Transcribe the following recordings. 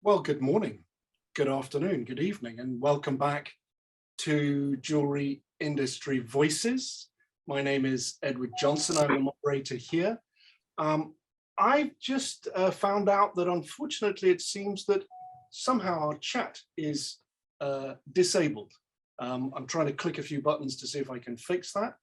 Well, good morning, good afternoon, good evening, and welcome back to Jewelry Industry Voices. My name is Edward Johnson. I'm the moderator here. I've just found out that unfortunately it seems that somehow our chat is disabled. I'm trying to click a few buttons to see if I can fix that.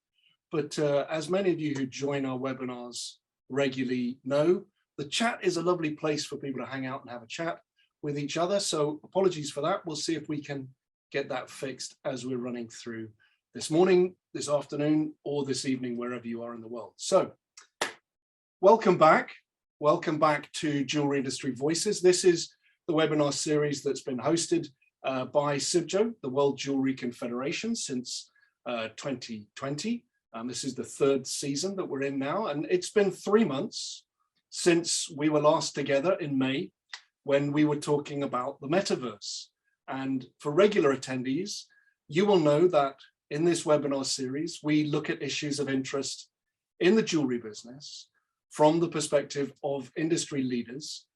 But as many of you who join our webinars regularly know, the chat is a lovely place for people to hang out and have a chat with each other. So apologies for that. We'll see if we can get that fixed as we're running through this morning, this afternoon, or this evening, wherever you are in the world. So welcome back. Welcome back to Jewelry Industry Voices. This is the webinar series that's been hosted by CIBJO, the World Jewelry Confederation, since 2020. This is the third season that we're in now, and it's been 3 months since we were last together in May, when we were talking about the metaverse. And for regular attendees, you will know that in this webinar series, we look at issues of interest in the jewelry business from the perspective of industry leaders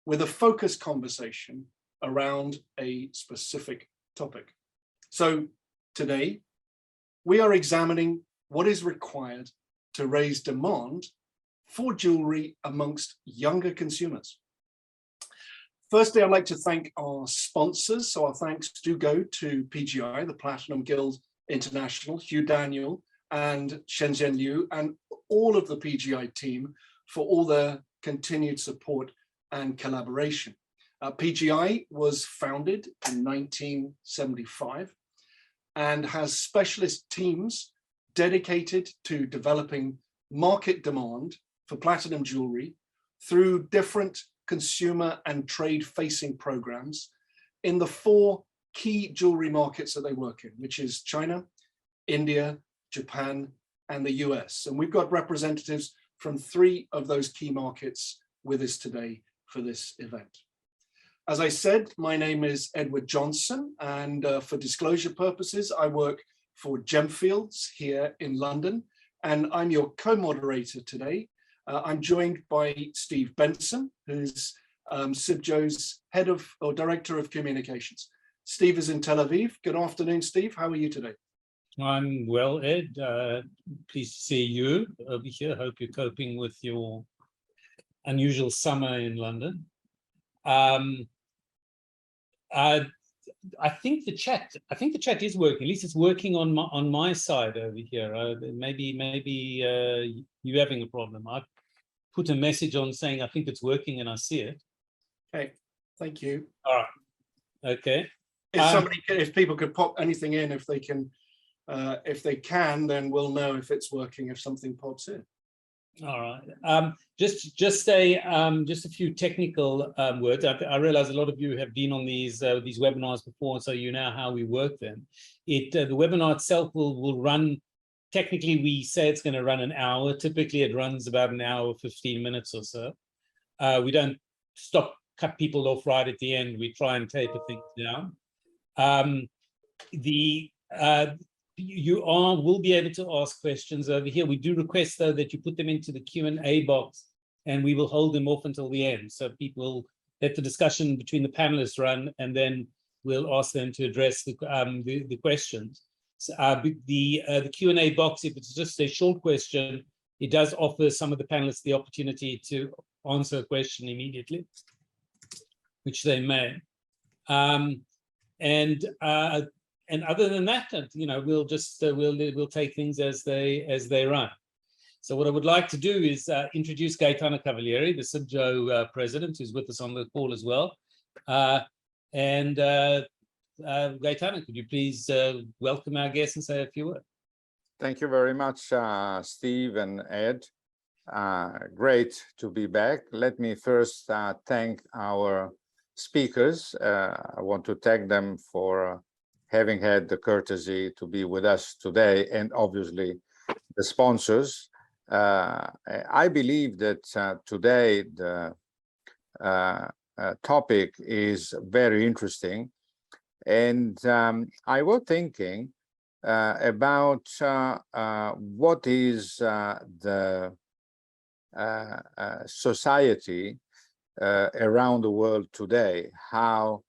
with a focused conversation around a specific topic. So today, we are examining what is required to raise demand for jewelry amongst younger consumers. Firstly, I'd like to thank our sponsors. So our thanks do go to PGI, the Platinum Guild International, Hugh Daniel and Shenzhen Liu, and all of the PGI team for all their continued support and collaboration. PGI was founded in 1975 and has specialist teams dedicated to developing market demand for platinum jewelry through different consumer and trade-facing programs in the 4 key jewelry markets that they work in, which is China, India, Japan, and the US. And we've got representatives from 3 of those key markets with us today for this event. As I said, my name is Edward Johnson, and for disclosure purposes, I work for Gemfields here in London, and I'm your co-moderator today. I'm joined by Steve Benson, who's CIBJO's head of or director of communications. Steve is in Tel Aviv. Good afternoon, Steve. How are you today? I'm well, Ed. Pleased to see you over here. Hope you're coping with your unusual summer in London. I think the chat is working. At least it's working on my side over here. Maybe you're having a problem. I put a message on saying I think it's working, and I see it. Okay, thank you. All right. Okay. If people could pop anything in, if they can, then we'll know if it's working if something pops in. All right. Just a few technical words. I realize a lot of you have been on these webinars before, so you know how we work them. The webinar itself will run. Technically, we say it's going to run an hour. Typically, it runs about an hour, 15 minutes or so. We don't cut people off right at the end. We try and taper things down. You will be able to ask questions over here. We do request, though, that you put them into the Q&A box, and we will hold them off until the end. So people let the discussion between the panelists run, and then we'll ask them to address the questions. So, the Q&A box, if it's just a short question, it does offer some of the panelists the opportunity to answer a question immediately, which they may. And other than that, we'll just we'll take things as they run. So what I would like to do is introduce Gaetano Cavalieri, the CIBJO president, who's with us on the call as well. Gaetano, could you please welcome our guests and say a few words? Thank you very much, Steve and Ed. Great to be back. Let me first thank our speakers. I want to thank them for having had the courtesy to be with us today, and obviously the sponsors. I believe that today the topic is very interesting, and I was thinking about what is the society around the world today, how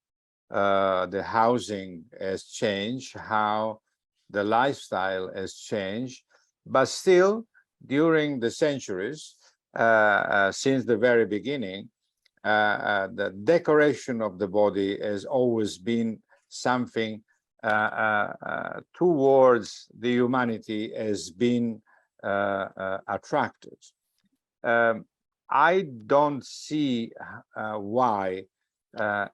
the housing has changed, how the lifestyle has changed, but still during the centuries, since the very beginning, the decoration of the body has always been something towards the humanity has been attracted. I don't see why,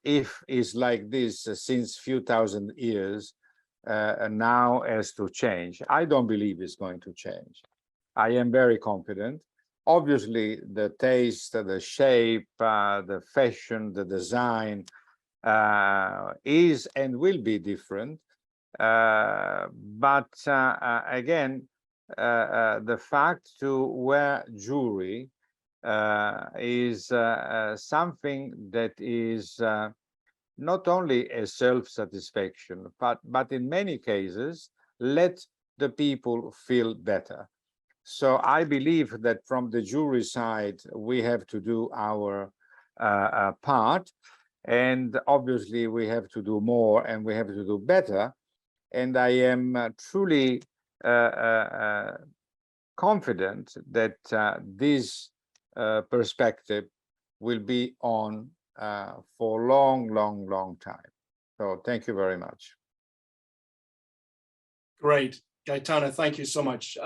if it's like this since few thousand years, now has to change. I don't believe it's going to change. I am very confident. Obviously, the taste, the shape, the fashion, the design is and will be different. But again, the fact to wear jewelry is something that is not only a self-satisfaction, but in many cases, let the people feel better. So I believe that from the jewelry side, we have to do our part. And obviously, we have to do more and we have to do better. And I am truly confident that this perspective will be on for long time. So thank you very much. Great, Gaetano, thank you so much.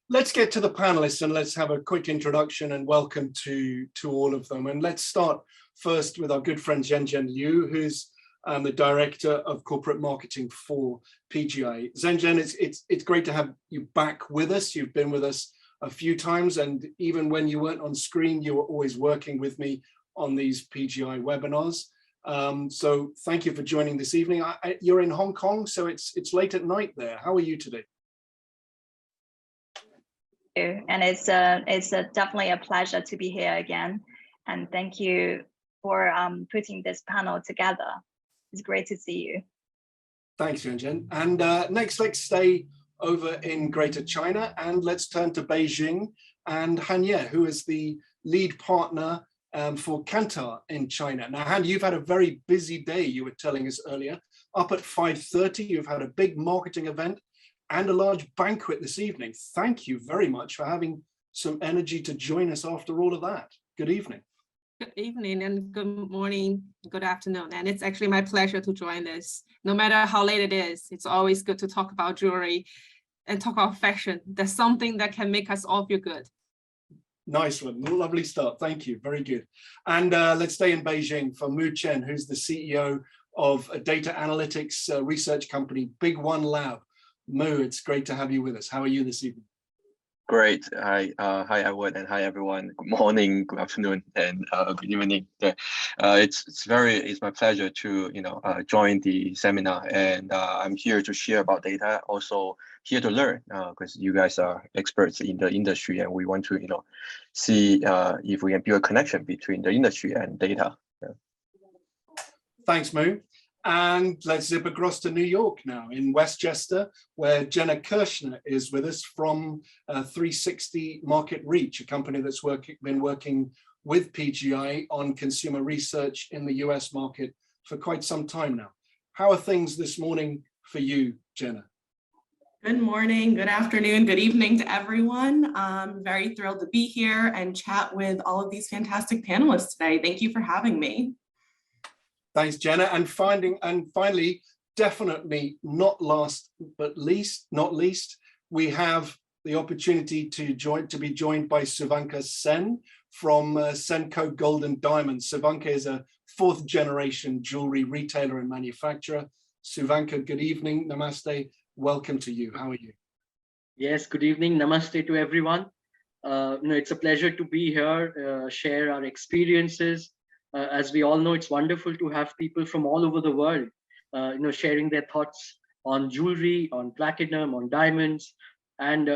Let's get to the panelists and let's have a quick introduction and welcome to all of them. And let's start first with our good friend Zhenjian Liu, who's the Director of Corporate Marketing for PGI. Zhenjian, it's great to have you back with us. You've been with us a few times, and even when you weren't on screen, you were always working with me on these PGI webinars. So thank you for joining this evening. You're in Hong Kong, so it's late at night there. How are you today? And it's definitely a pleasure to be here again. And thank you for putting this panel together. It's great to see you. Thanks, Zhenjian. And next, let's stay over in Greater China and let's turn to Beijing and Han Ye, who is the lead partner for Kantar in China. Now, Han, you've had a very busy day, you were telling us earlier. Up at 5:30, you've had a big marketing event and a large banquet this evening. Thank you very much for having some energy to join us after all of that. Good evening. Good evening and good morning, good afternoon. And it's actually my pleasure to join this. No matter how late it is, it's always good to talk about jewelry and talk about fashion. That's something that can make us all feel good. Nice one, lovely start. Thank you, very good. And let's stay in Beijing for Mu Chen, who's the CEO of a data analytics research company, Big One Lab. Mu, it's great to have you with us. How are you this evening? Great. Hi, Edward, and hi everyone. Good morning, good afternoon, and good evening. It's my pleasure to join the seminar, and I'm here to share about data. Also here to learn because you guys are experts in the industry, and we want to see if we can build a connection between the industry and data. Yeah. Thanks, Mu. And let's zip across to New York now, in Westchester, where Jenna Kirshner is with us from 360 Market Reach, a company that's been working with PGI on consumer research in the US market for quite some time now. How are things this morning for you, Jenna? Good morning, good afternoon, good evening to everyone. I'm very thrilled to be here and chat with all of these fantastic panelists today. Thank you for having me. Thanks, Jenna. And finally, definitely not last but not least, we have the opportunity to be joined by Suvanka Sen from Senco Gold and Diamonds. Suvanka is a 4th generation jewelry retailer and manufacturer. Suvanka, good evening. Namaste. Welcome to you. How are you? Yes, good evening. Namaste to everyone. It's a pleasure to be here, share our experiences. As we all know, it's wonderful to have people from all over the world, sharing their thoughts on jewelry, on platinum, on diamonds. And,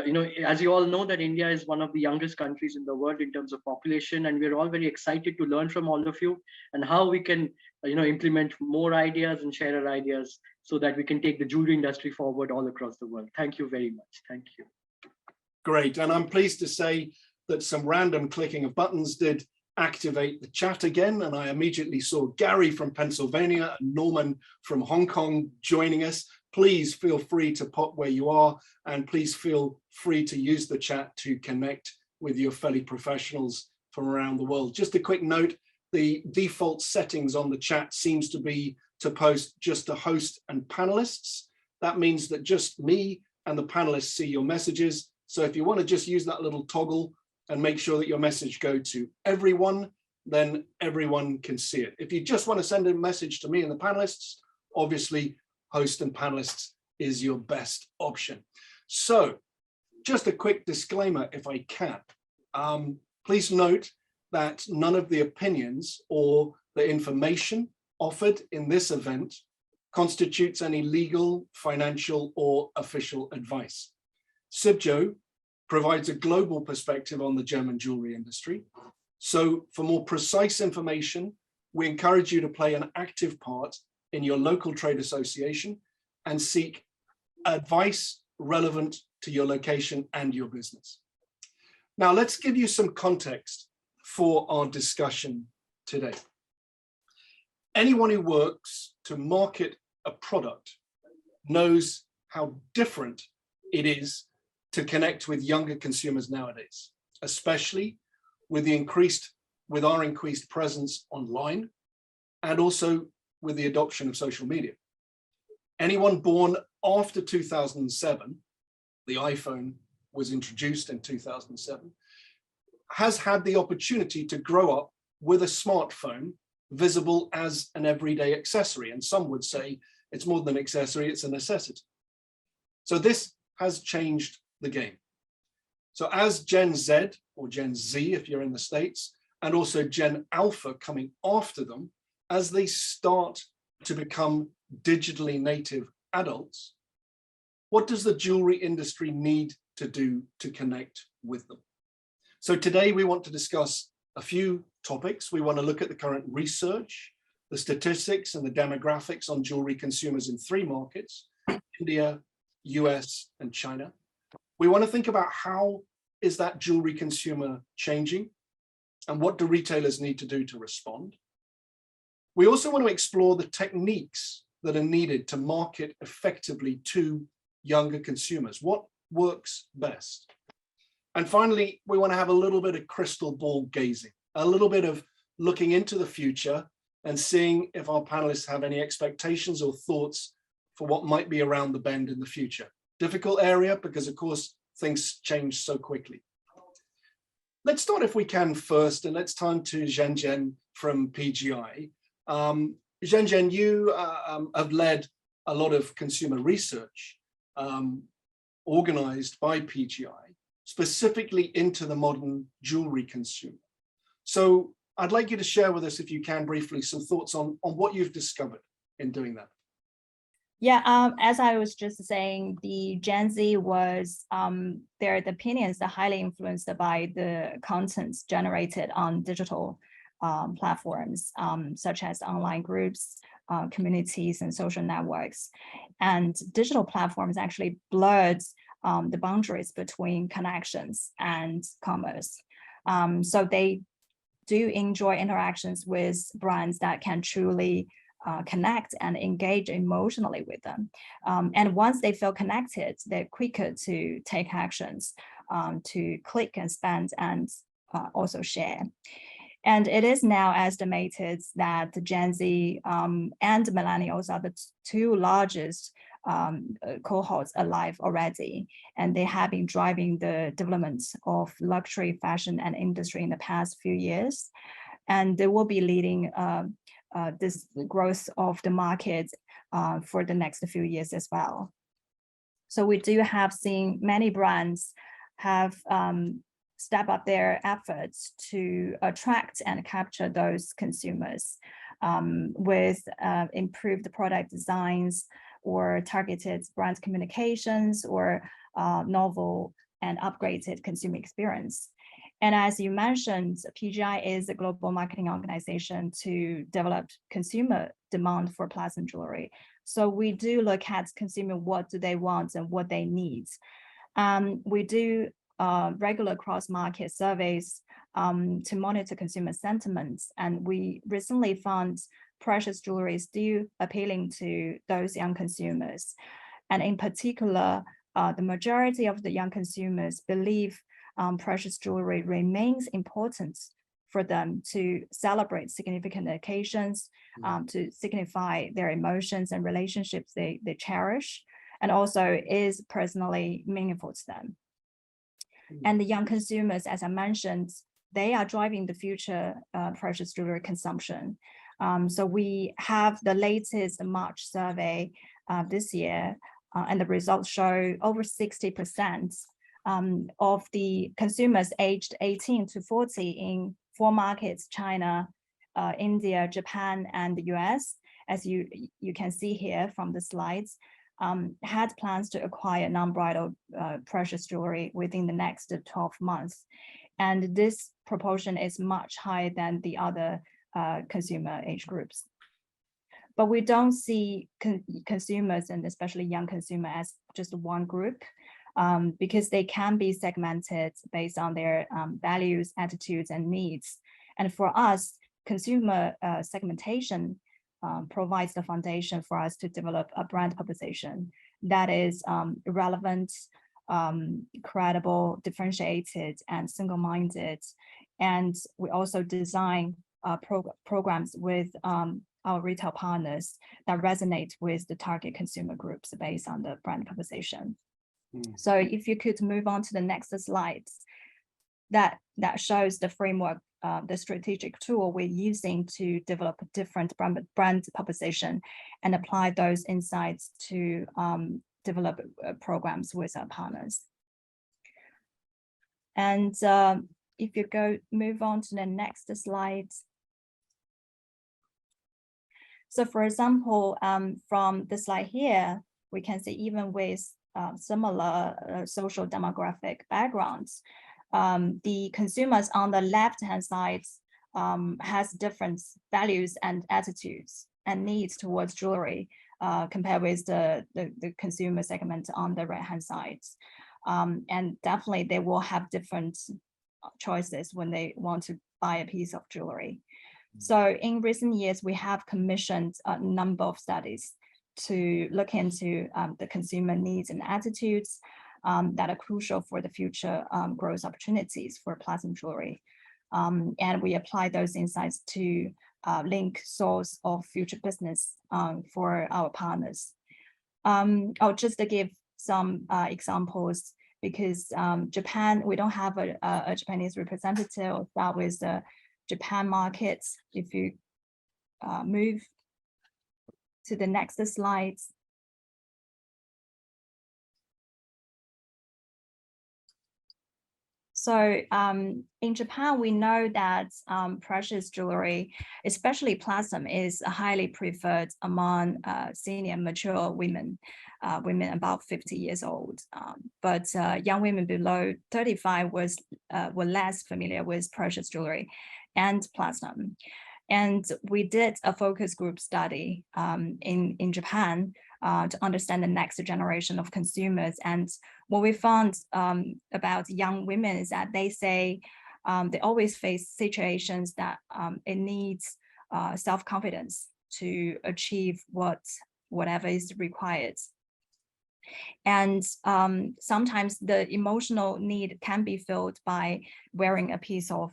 as you all know, that India is one of the youngest countries in the world in terms of population. And we're all very excited to learn from all of you and how we can, implement more ideas and share our ideas so that we can take the jewelry industry forward all across the world. Thank you very much. Thank you. Great. And I'm pleased to say that some random clicking of buttons did activate the chat again, and I immediately saw Gary from Pennsylvania and Norman from Hong Kong joining us. Please feel free to pop where you are, and please feel free to use the chat to connect with your fellow professionals from around the world. Just a quick note, the default settings on the chat seems to be to post just the host and panelists. That means that just me and the panelists see your messages. So if you want to just use that little toggle and make sure that your message go to everyone, then everyone can see it. If you just want to send a message to me and the panelists, obviously host and panelists is your best option. So just a quick disclaimer, if I can. Please note that none of the opinions or the information offered in this event constitutes any legal, financial, or official advice. Sibjo provides a global perspective on the German jewelry industry. So for more precise information, we encourage you to play an active part in your local trade association and seek advice relevant to your location and your business. Now, let's give you some context for our discussion today. Anyone who works to market a product knows how different it is to connect with younger consumers nowadays, especially with our increased presence online and also with the adoption of social media. Anyone born after 2007, the iPhone was introduced in 2007, has had the opportunity to grow up with a smartphone visible as an everyday accessory. And some would say it's more than an accessory, it's a necessity. So this has changed the game. So as Gen Z, or Gen Z if you're in the States, and also Gen Alpha coming after them, as they start to become digitally native adults, what does the jewelry industry need to do to connect with them? So today we want to discuss a few topics. We want to look at the current research, the statistics and the demographics on jewelry consumers in 3 markets, India, US, and China. We want to think about how is that jewelry consumer changing and what do retailers need to do to respond. We also want to explore the techniques that are needed to market effectively to younger consumers. What works best? And finally, we want to have a little bit of crystal ball gazing, a little bit of looking into the future and seeing if our panelists have any expectations or thoughts for what might be around the bend in the future. Difficult area because, of course, things change so quickly. Let's start, if we can, first, and let's turn to Zhen from PGI. Zhen, you have led a lot of consumer research organized by PGI, specifically into the modern jewelry consumer. So I'd like you to share with us, if you can briefly, some thoughts on what you've discovered in doing that. Yeah, as I was just saying, the Gen Z was, their opinions are highly influenced by the contents generated on digital platforms, such as online groups, communities, and social networks. And digital platforms actually blurred the boundaries between connections and commerce. So they do enjoy interactions with brands that can truly connect and engage emotionally with them. And once they feel connected, they're quicker to take actions, to click and spend and also share. And it is now estimated that the Gen Z and millennials are the 2 largest cohorts alive already, and they have been driving the development of luxury fashion and industry in the past few years. And they will be leading this growth of the market for the next few years as well. So we do have seen many brands have step up their efforts to attract and capture those consumers with improved product designs or targeted brand communications or novel and upgraded consumer experience. And as you mentioned, PGI is a global marketing organization to develop consumer demand for pleasant jewelry. So we do look at consumer, what do they want and what they need. We do regular cross-market surveys to monitor consumer sentiments. And we recently found precious jewelry is still appealing to those young consumers. And in particular, the majority of the young consumers believe precious jewelry remains important for them to celebrate significant occasions, to signify their emotions and relationships they cherish, and also is personally meaningful to them. And the young consumers, as I mentioned, they are driving the future precious jewelry consumption. So we have the latest March survey this year, and the results show over 60% of the consumers aged 18 to 40 in 4 markets, China, India, Japan, and the US, as you can see here from the slides, had plans to acquire non-bridal precious jewelry within the next 12 months. And this proportion is much higher than the other consumer age groups. But we don't see consumers, and especially young consumers, as just one group, because they can be segmented based on their values, attitudes, and needs. And for us, consumer segmentation provides the foundation for us to develop a brand proposition that is relevant, credible, differentiated, and single-minded. And we also design programs with our retail partners that resonate with the target consumer groups based on the brand proposition. So if you could move on to the next slide, that shows the framework, the strategic tool we're using to develop a different brand proposition and apply those insights to develop programs with our partners. And if you move on to the next slide. So for example, from the slide here, we can see even with similar social demographic backgrounds, the consumers on the left-hand side has different values and attitudes and needs towards jewelry compared with the consumer segment on the right-hand side. And definitely they will have different choices when they want to buy a piece of jewelry. So in recent years, we have commissioned a number of studies to look into the consumer needs and attitudes that are crucial for the future growth opportunities for platinum jewelry. And we apply those insights to link source of future business for our partners. I'll just give some examples because Japan, we don't have a Japanese representative. I'll start with the Japan markets. If you move to the next slide. So in Japan, we know that precious jewelry, especially platinum, is highly preferred among senior mature women, women about 50 years old. But young women below 35 were less familiar with precious jewelry and platinum. And we did a focus group study in Japan to understand the next generation of consumers. And what we found about young women is that they say they always face situations that it needs self-confidence to achieve whatever is required. And sometimes the emotional need can be filled by wearing a piece of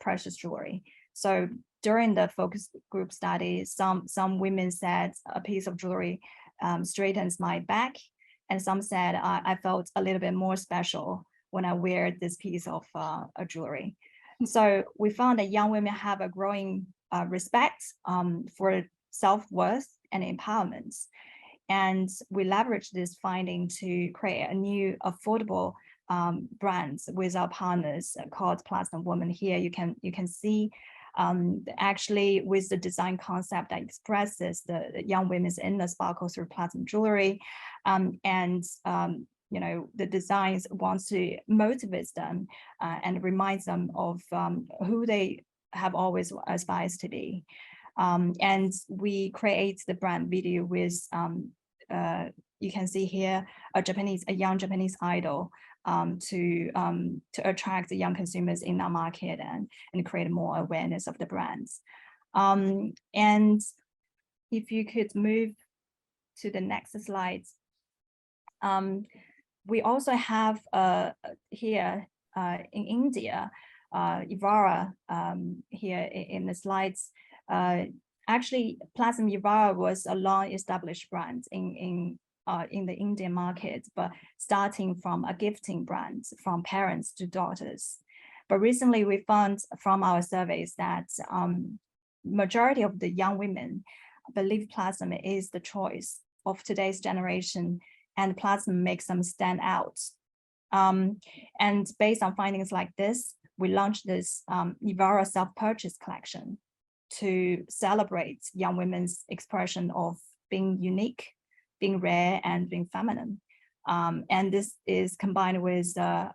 precious jewelry. So during the focus group study, some women said a piece of jewelry straightens my back, and some said I felt a little bit more special when I wear this piece of jewelry. So we found that young women have a growing respect for self-worth and empowerment. And we leverage this finding to create a new affordable brand with our partners called Platinum Woman. Here you can see actually with the design concept that expresses the young women's inner sparkle through platinum jewelry, and you know, the designs wants to motivate them and reminds them of who they have always aspired to be. And we create the brand video with you can see here a young Japanese idol to attract the young consumers in our market and create more awareness of the brands. And if you could move to the next slide. We also have here in India, Ivara here in the slides. Actually, Platinum Ivara was a long-established brand in the Indian market, but starting from a gifting brand from parents to daughters. But recently, we found from our surveys that majority of the young women believe Platinum is the choice of today's generation, and Platinum makes them stand out. And based on findings like this, we launched this Ivara self-purchase collection to celebrate young women's expression of being unique, being rare, and being feminine. And this is combined with a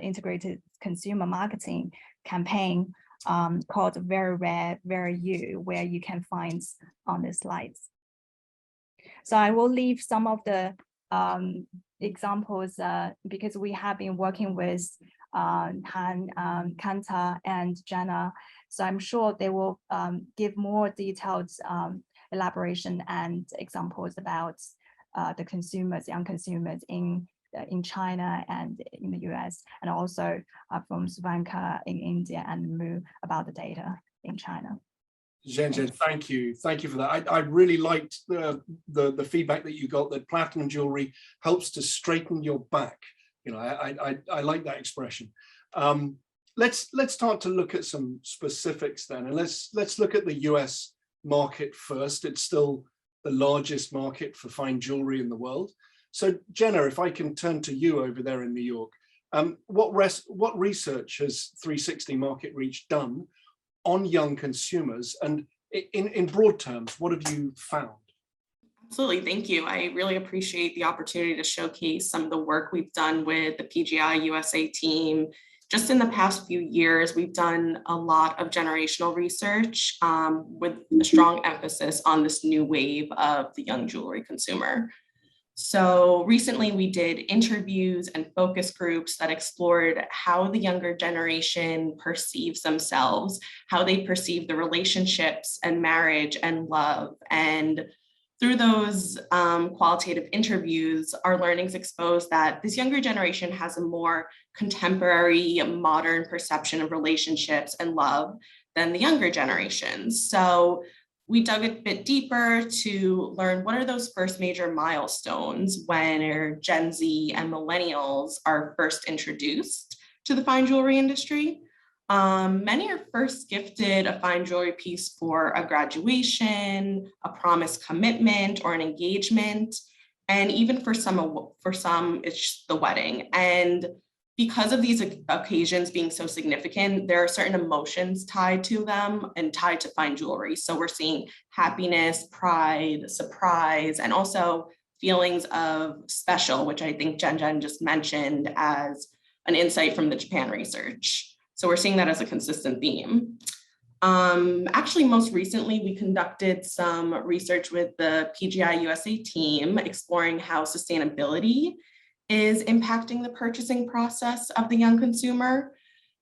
integrated consumer marketing campaign called Very Rare, Very You, where you can find on the slides. So I will leave some of the examples because we have been working with Han, Kanta, and Jenna. So I'm sure they will give more detailed elaboration and examples about the consumers, young consumers in China and in the US, and also from Suvanka in India and Mu about the data in China. Zhen, thank you for that. I really liked the feedback that you got, that platinum jewelry helps to straighten your back. You know, I like that expression. Let's start to look at some specifics then, and let's look at the US market first. It's still the largest market for fine jewelry in the world. So Jenna, if I can turn to you over there in New York, what research has 360 Market Reach done on young consumers, and in broad terms, what have you found? Absolutely, thank you. I really appreciate the opportunity to showcase some of the work we've done with the PGI USA team. Just in the past few years, we've done a lot of generational research with a strong emphasis on this new wave of the young jewelry consumer. So recently we did interviews and focus groups that explored how the younger generation perceives themselves, how they perceive the relationships and marriage and love. And through those qualitative interviews, our learnings exposed that this younger generation has a more contemporary, modern perception of relationships and love than the younger generations. So we dug a bit deeper to learn what are those first major milestones when Gen Z and millennials are first introduced to the fine jewelry industry. Many are first gifted a fine jewelry piece for a graduation, a promised commitment, or an engagement. And even for some, it's the wedding. And because of these occasions being so significant, there are certain emotions tied to them and tied to fine jewelry. So we're seeing happiness, pride, surprise, and also feelings of special, which I think Jen just mentioned as an insight from the Japan research. So we're seeing that as a consistent theme. Actually, most recently, we conducted some research with the PGI USA team exploring how sustainability is impacting the purchasing process of the young consumer,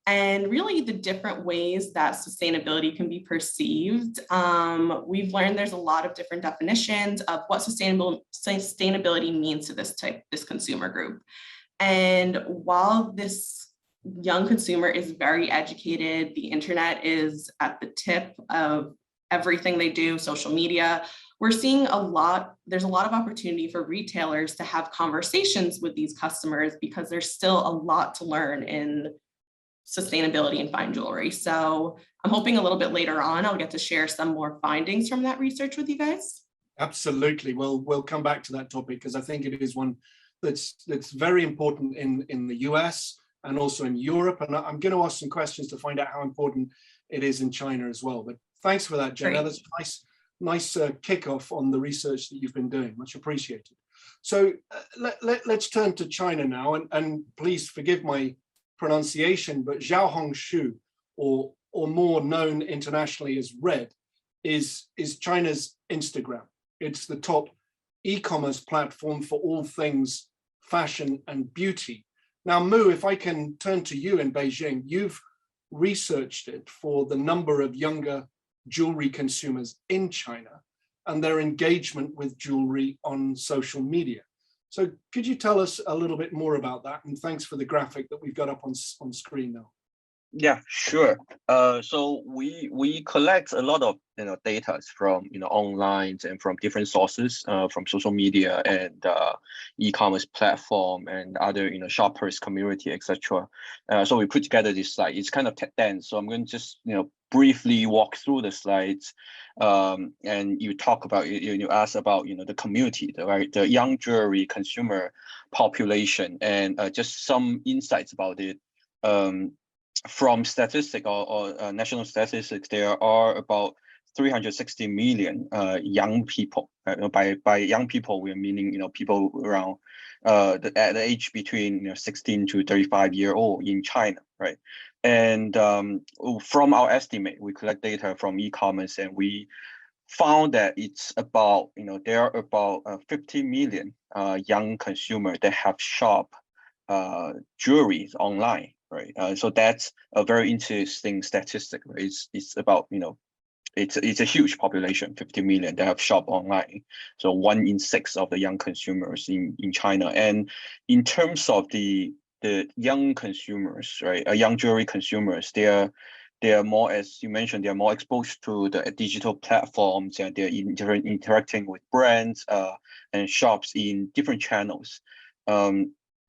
and really the different ways that sustainability can be perceived. We've learned there's a lot of different definitions of what sustainability means to this consumer group. And while this young consumer is very educated, the internet is at the tip of everything they do, social media, we're seeing there's a lot of opportunity for retailers to have conversations with these customers because there's still a lot to learn in sustainability and fine jewelry. So I'm hoping a little bit later on, I'll get to share some more findings from that research with you guys. Absolutely. We'll come back to that topic because I think it is one that's very important in the US and also in Europe. And I'm going to ask some questions to find out how important it is in China as well. But thanks for that, Jenna. That's nice kickoff on the research that you've been doing. Much appreciated. So let's turn to China now, and please forgive my pronunciation, but Xiaohongshu, or more known internationally as Red, is China's Instagram. It's the top e-commerce platform for all things fashion and beauty. Now, Mu, if I can turn to you in Beijing, you've researched it for the number of younger jewelry consumers in China and their engagement with jewelry on social media. So could you tell us a little bit more about that? And thanks for the graphic that we've got up on screen now. Yeah, sure. So we collect a lot of data from online and from different sources, from social media and e-commerce platform and other shoppers community, etc. So we put together this slide. It's kind of dense, so I'm going to just briefly walk through the slides. And you talk about you ask about the community, right? The young jewelry consumer population, and just some insights about it. From statistic or national statistics, there are about 360 million young people. By young people, we're meaning people around at the age between 16 to 35-year-old in China, right? And from our estimate, we collect data from e-commerce, and we found that it's about there are about 50 million young consumers that have shopped jewelry online. Right, so that's a very interesting statistic. Right? It's about it's a huge population, 50 million that have shopped online. So 1 in 6 of the young consumers in China. And in terms of the young consumers, right, young jewelry consumers, they are more, as you mentioned, they are more exposed to the digital platforms, and they're interacting with brands and shops in different channels.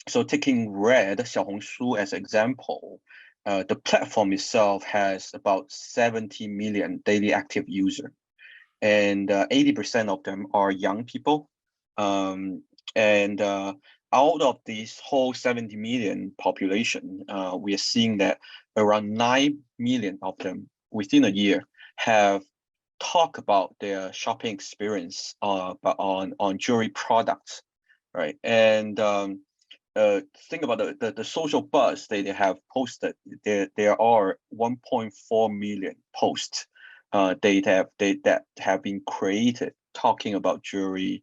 So taking Red, Xiaohongshu as example, the platform itself has about 70 million daily active users, and 80% of them are young people. And out of this whole 70 million population, we are seeing that around 9 million of them within a year have talked about their shopping experience on jewelry products, right? And think about the social buzz they have posted. There are 1.4 million posts that have been created talking about jewelry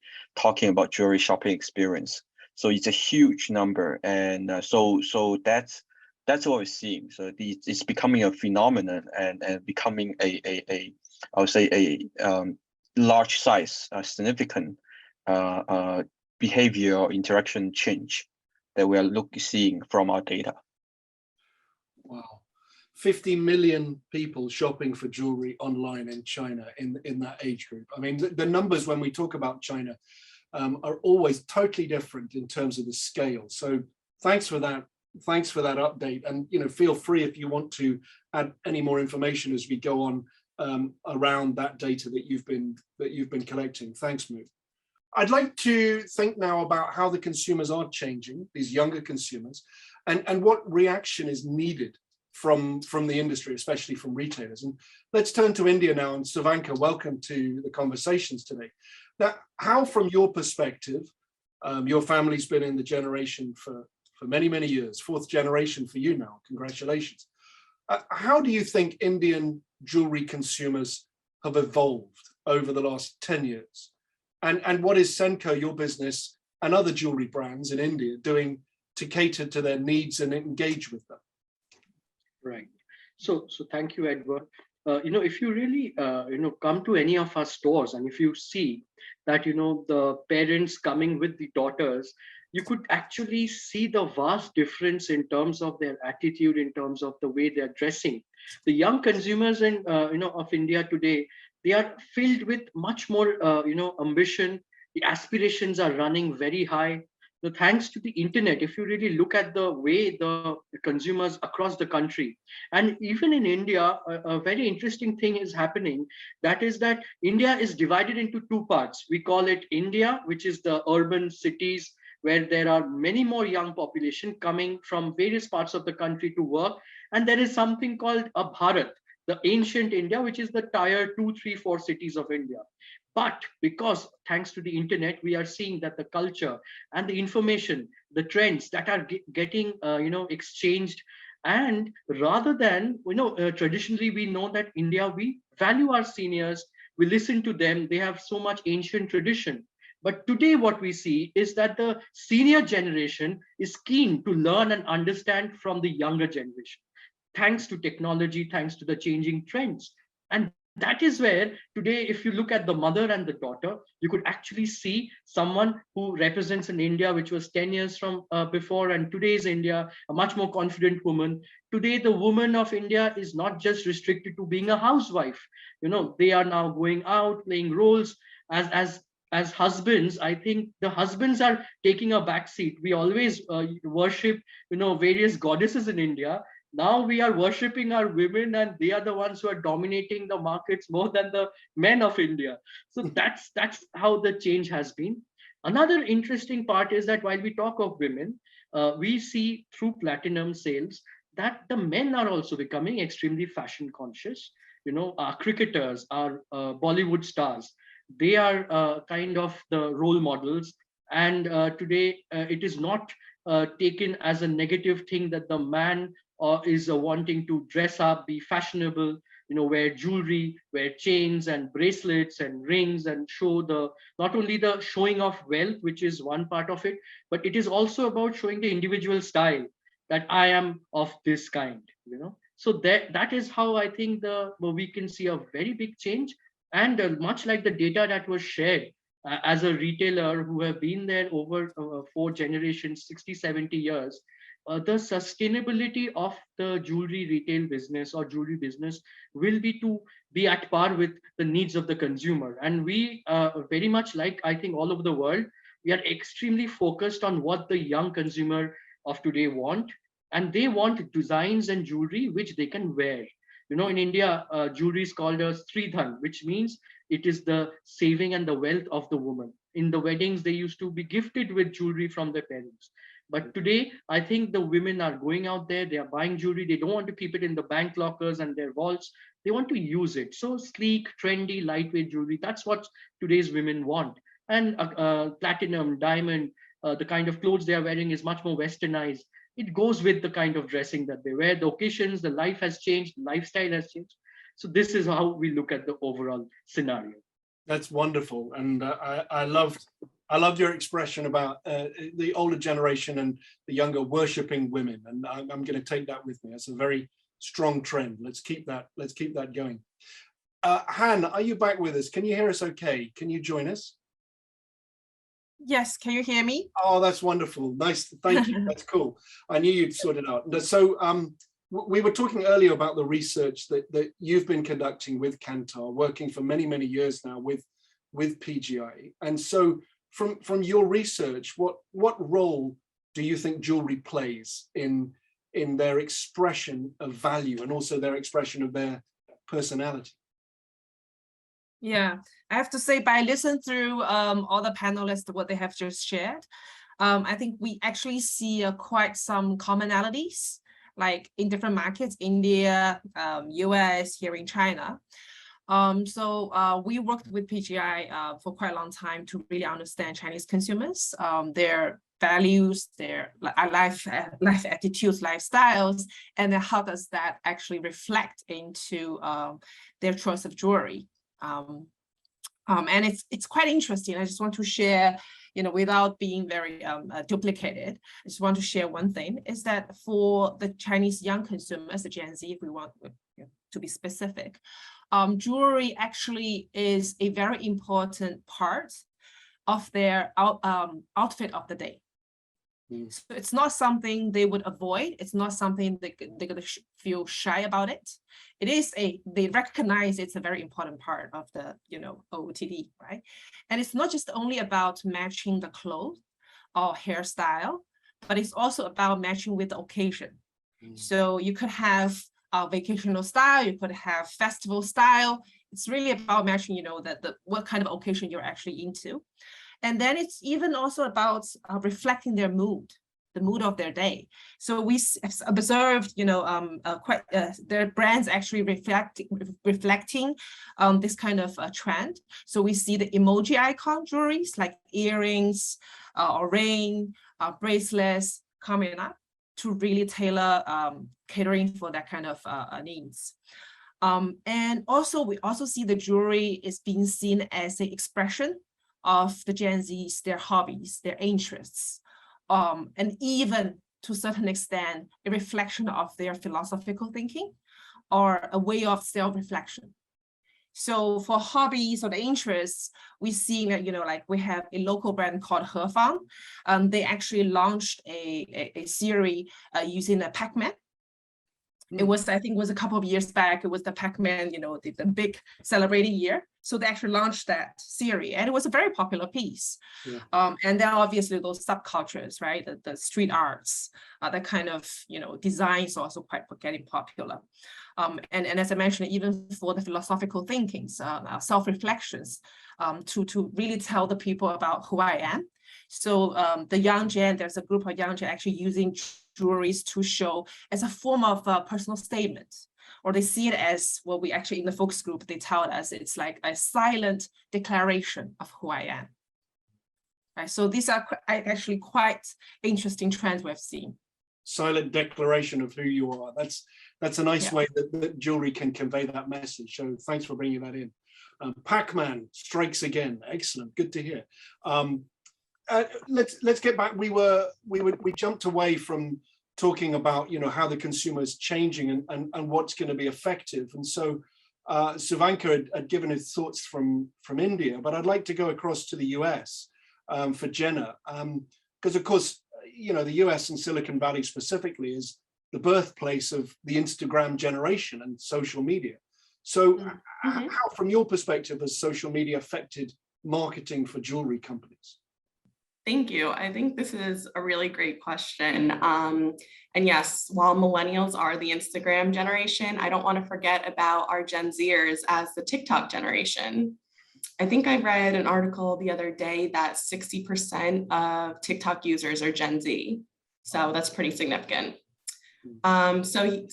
shopping experience. So it's a huge number, and so that's what we're seeing. So it's becoming a phenomenon and becoming I would say a large size, significant behavior or interaction change that we are seeing from our data. Wow, 50 million people shopping for jewelry online in China in that age group. I mean, the numbers when we talk about China are always totally different in terms of the scale. So thanks for that. Thanks for that update. And feel free if you want to add any more information as we go on around that data that you've been collecting. Thanks, Mu. I'd like to think now about how the consumers are changing, these younger consumers, and what reaction is needed from the industry, especially from retailers. And let's turn to India now. And Savanka, welcome to the conversations today. Now, how, from your perspective, your family's been in the generation for many, many years, 4th generation for you now, congratulations. How do you think Indian jewelry consumers have evolved over the last 10 years? And what is Senco, your business, and other jewelry brands in India doing to cater to their needs and engage with them? Right. So thank you, Edward. If you really, come to any of our stores, and if you see that, the parents coming with the daughters, you could actually see the vast difference in terms of their attitude, in terms of the way they're dressing. The young consumers of India today, they are filled with much more, ambition. The aspirations are running very high. So thanks to the internet, if you really look at the way the consumers across the country, and even in India, a very interesting thing is happening. That is that India is divided into 2 parts. We call it India, which is the urban cities, where there are many more young population coming from various parts of the country to work. And there is something called a Bharat, the ancient India, which is the tier 2, 3, 4 cities of India. But because thanks to the internet, we are seeing that the culture and the information, the trends that are getting, exchanged. And rather than, traditionally, we know that India, we value our seniors, we listen to them. They have so much ancient tradition. But today what we see is that the senior generation is keen to learn and understand from the younger generation, thanks to technology, thanks to the changing trends. And that is where today, if you look at the mother and the daughter, you could actually see someone who represents an India which was 10 years from before, and today's India, a much more confident woman. Today, the woman of India is not just restricted to being a housewife. They are now going out, playing roles as husbands. I think the husbands are taking a back seat. We always worship, various goddesses in India. Now we are worshipping our women, and they are the ones who are dominating the markets more than the men of India. So that's how the change has been. Another interesting part is that while we talk of women, we see through platinum sales that the men are also becoming extremely fashion conscious. Our cricketers, our Bollywood stars, they are kind of the role models. And today it is not taken as a negative thing that the man is wanting to dress up, be fashionable, wear jewelry, wear chains and bracelets and rings, and show not only the showing of wealth, which is one part of it, but it is also about showing the individual style, that I am of this kind. So that is how I think we can see a very big change. And much like the data that was shared, as a retailer who have been there over 4 generations, 60, 70 years, the sustainability of the jewelry retail business or jewelry business will be to be at par with the needs of the consumer. And we very much, like I think all over the world, we are extremely focused on what the young consumer of today want. And they want designs and jewelry which they can wear. In India, jewelry is called as Sridhan, which means it is the saving and the wealth of the woman. In the weddings, they used to be gifted with jewelry from their parents. But today, I think the women are going out there, they are buying jewelry. They don't want to keep it in the bank lockers and their vaults. They want to use it. So sleek, trendy, lightweight jewelry, that's what today's women want. And platinum, diamond, the kind of clothes they are wearing is much more westernized. It goes with the kind of dressing that they wear, the occasions, the life has changed, lifestyle has changed. So this is how we look at the overall scenario. That's wonderful. And I loved your expression about the older generation and the younger worshipping women. And I'm going to take that with me. It's a very strong trend. Let's keep that going. Han, are you back with us? Can you hear us okay? Can you join us? Yes, can you hear me? Oh, that's wonderful. Nice. Thank you. That's cool. I knew you'd sort it out. So we were talking earlier about the research that you've been conducting with Kantar, working for many, many years now with PGI. And so from your research, what role do you think jewelry plays in their expression of value and also their expression of their personality? Yeah, I have to say, by listening through all the panelists, what they have just shared, I think we actually see quite some commonalities, like in different markets, India, US, here in China. So we worked with PGI for quite a long time to really understand Chinese consumers, their values, their life attitudes, lifestyles, and then how does that actually reflect into their choice of jewelry. And it's quite interesting. I just want to share, without being very duplicated, I just want to share one thing, is that for the Chinese young consumers, the Gen Z, if we want to be specific, jewelry actually is a very important part of their outfit of the day. So it's not something they would avoid. It's not something they're going to feel shy about it. It is they recognize it's a very important part of the, OOTD, right? And it's not just only about matching the clothes or hairstyle, but it's also about matching with the occasion. So you could have a vacational style, you could have festival style. It's really about matching, what kind of occasion you're actually into. And then it's even also about reflecting their mood, the mood of their day. So we observed, their brands actually reflecting this kind of trend. So we see the emoji icon jewelries like earrings, or ring, bracelets coming up to really tailor catering for that kind of needs. And also we also see the jewelry is being seen as an expression of the Gen Zs, their hobbies, their interests, and even to a certain extent, a reflection of their philosophical thinking or a way of self-reflection. So for hobbies or the interests, we see that, like we have a local brand called Hefang. They actually launched a series using a Pac-Man. It was, I think it was a couple of years back, it was the Pac-Man, the big celebrating year. So they actually launched that series and it was a very popular piece. Yeah. And then obviously those subcultures, right? The street arts, that kind of, design is also quite getting popular. And as I mentioned, even for the philosophical thinkings, self-reflections, to really tell the people about who I am. So the young gen, there's a group of young gen actually using jewelries to show as a form of personal statement, or they see it as what we actually in the focus group, they tell us it's like a silent declaration of who I am. Right, so these are actually quite interesting trends we've seen. Silent declaration of who you are. That's a nice way that jewelry can convey that message. So thanks for bringing that in. Pac-Man strikes again. Excellent. Good to hear. Let's get back. We jumped away from talking about how the consumer is changing and what's going to be effective. And so Suvanka had given his thoughts from India, but I'd like to go across to the US for Jenna, because of course the US and Silicon Valley specifically is the birthplace of the Instagram generation and social media. So how, from your perspective, has social media affected marketing for jewelry companies? Thank you. I think this is a really great question. And yes, while millennials are the Instagram generation, I don't want to forget about our Gen Zers as the TikTok generation. I think I read an article the other day that 60% of TikTok users are Gen Z. So that's pretty significant. So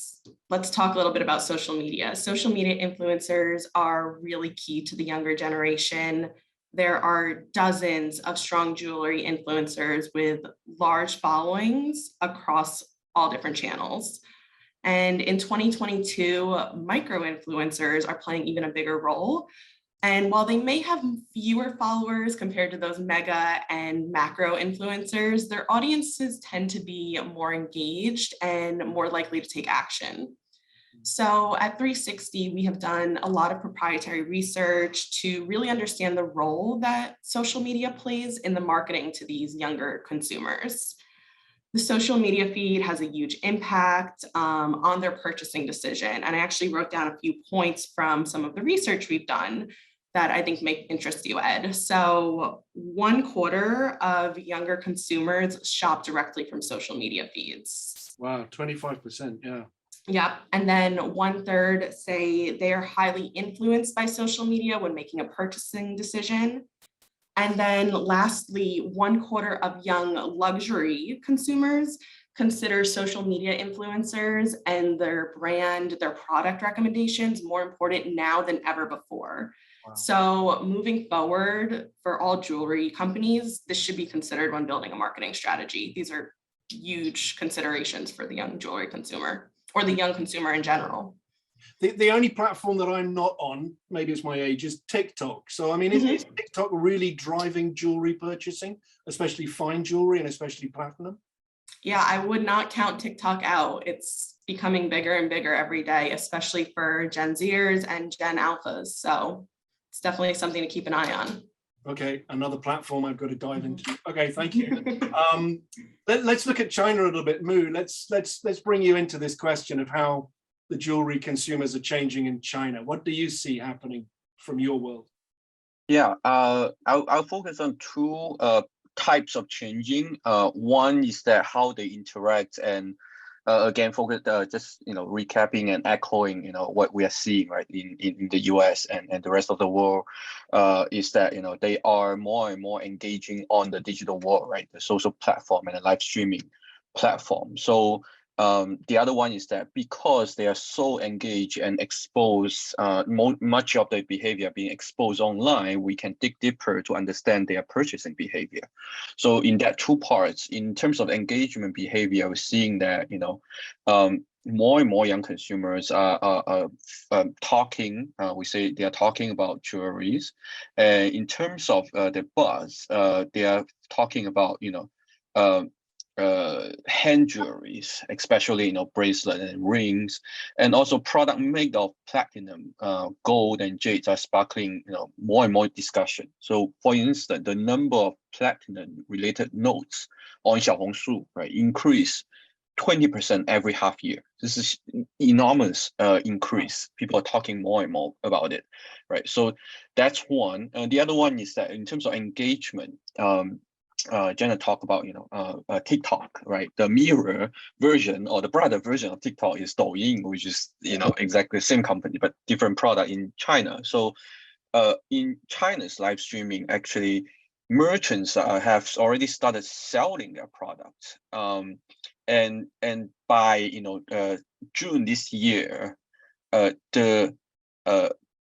let's talk a little bit about social media. Social media influencers are really key to the younger generation. There are dozens of strong jewelry influencers with large followings across all different channels. And in 2022, micro influencers are playing even a bigger role. And while they may have fewer followers compared to those mega and macro influencers, their audiences tend to be more engaged and more likely to take action. So at 360, we have done a lot of proprietary research to really understand the role that social media plays in the marketing to these younger consumers. The social media feed has a huge impact on their purchasing decision. And I actually wrote down a few points from some of the research we've done that I think make interest you, Ed. So 1/4 of younger consumers shop directly from social media feeds. Wow, 25%, yeah. Yep, and then 1/3 say they're highly influenced by social media when making a purchasing decision. And then lastly, 1/4 of young luxury consumers consider social media influencers and their brand, their product recommendations more important now than ever before. Wow. So moving forward for all jewelry companies, this should be considered when building a marketing strategy. These are huge considerations for the young jewelry consumer or the young consumer in general. The only platform that I'm not on, maybe it's my age, is TikTok. So, I mean, is TikTok really driving jewelry purchasing, especially fine jewelry and especially platinum? Yeah, I would not count TikTok out. It's becoming bigger and bigger every day, especially for Gen Zers and Gen Alphas. So it's definitely something to keep an eye on. Okay, another platform I've got to dive into. Okay, thank you. Let's look at China a little bit. Mu, let's bring you into this question of how the jewelry consumers are changing in China. What do you see happening from your world? Yeah, I'll focus on two types of changing. One is that how they interact, and again, focus just recapping and echoing what we are seeing right in the US and the rest of the world, is that they are more and more engaging on the digital world, right? The social platform and the live streaming platform. So The other one is that because they are so engaged and exposed, much of their behavior being exposed online, we can dig deeper to understand their purchasing behavior. So in that two parts, in terms of engagement behavior, we're seeing that, more and more young consumers are talking, we say they are talking about jewelries. In terms of the buzz, they are talking about, hand jewelries, especially bracelet and rings, and also product made of platinum, gold, and jades are sparkling more and more discussion. So, for instance, the number of platinum-related notes on Xiaohongshu, right, increase 20% every half year. This is enormous increase. People are talking more and more about it, right? So that's one. The other one is that in terms of engagement, Jenna talked about TikTok, right? The mirror version or the brother version of TikTok is Douyin, which is exactly the same company but different product in China. So in China's live streaming, actually merchants have already started selling their products. And by June this year, the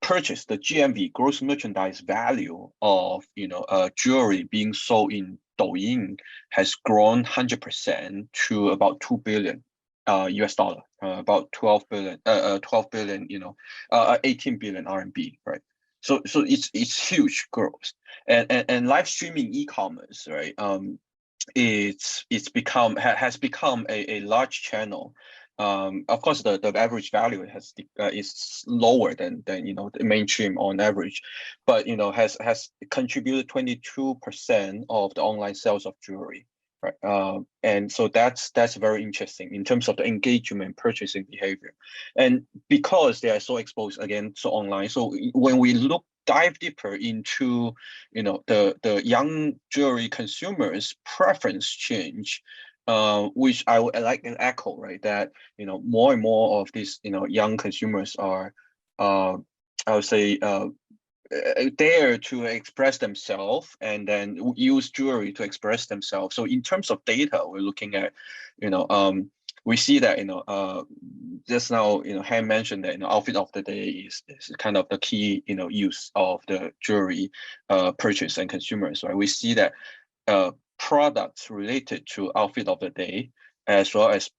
purchase, the GMV, gross merchandise value of jewelry being sold in Douyin has grown 100% to about 2 billion US dollar, about 12 billion, 18 billion RMB, right? So it's huge growth, and live streaming e-commerce, right? Has become a large channel. Of course, the average value is lower than the mainstream on average, but has contributed 22% of the online sales of jewelry, right? And so that's very interesting in terms of the engagement purchasing behavior, and because they are so exposed again to online. So when we dive deeper into the young jewelry consumers preference change, which I would like to echo, right? That more and more of these young consumers are I would say dare to express themselves and then use jewelry to express themselves. So in terms of data, we're looking at we see that just now Han mentioned that outfit of the day is kind of the key use of the jewelry purchase and consumers, right? We see that products related to outfit of the day as well as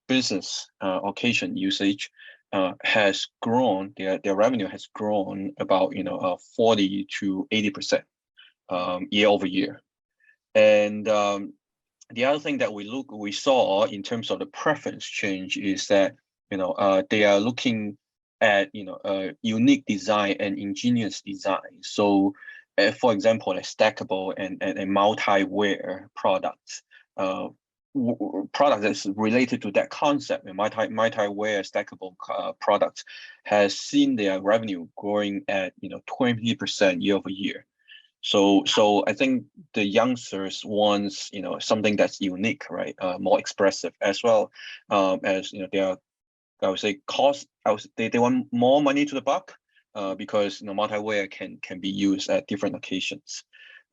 business occasion usage has grown. Their revenue has grown about 40 to 80% year over year. And the other thing that we saw in terms of the preference change is that they are looking at unique design and ingenious design. So for example, a stackable and multi-wear products, product that's related to that concept, and multi-wear stackable products has seen their revenue growing at 20% year over year. So I think the youngsters wants something that's unique, right? More expressive, as well as they are, I would say, they want more money to the buck, because multi-wear can be used at different occasions,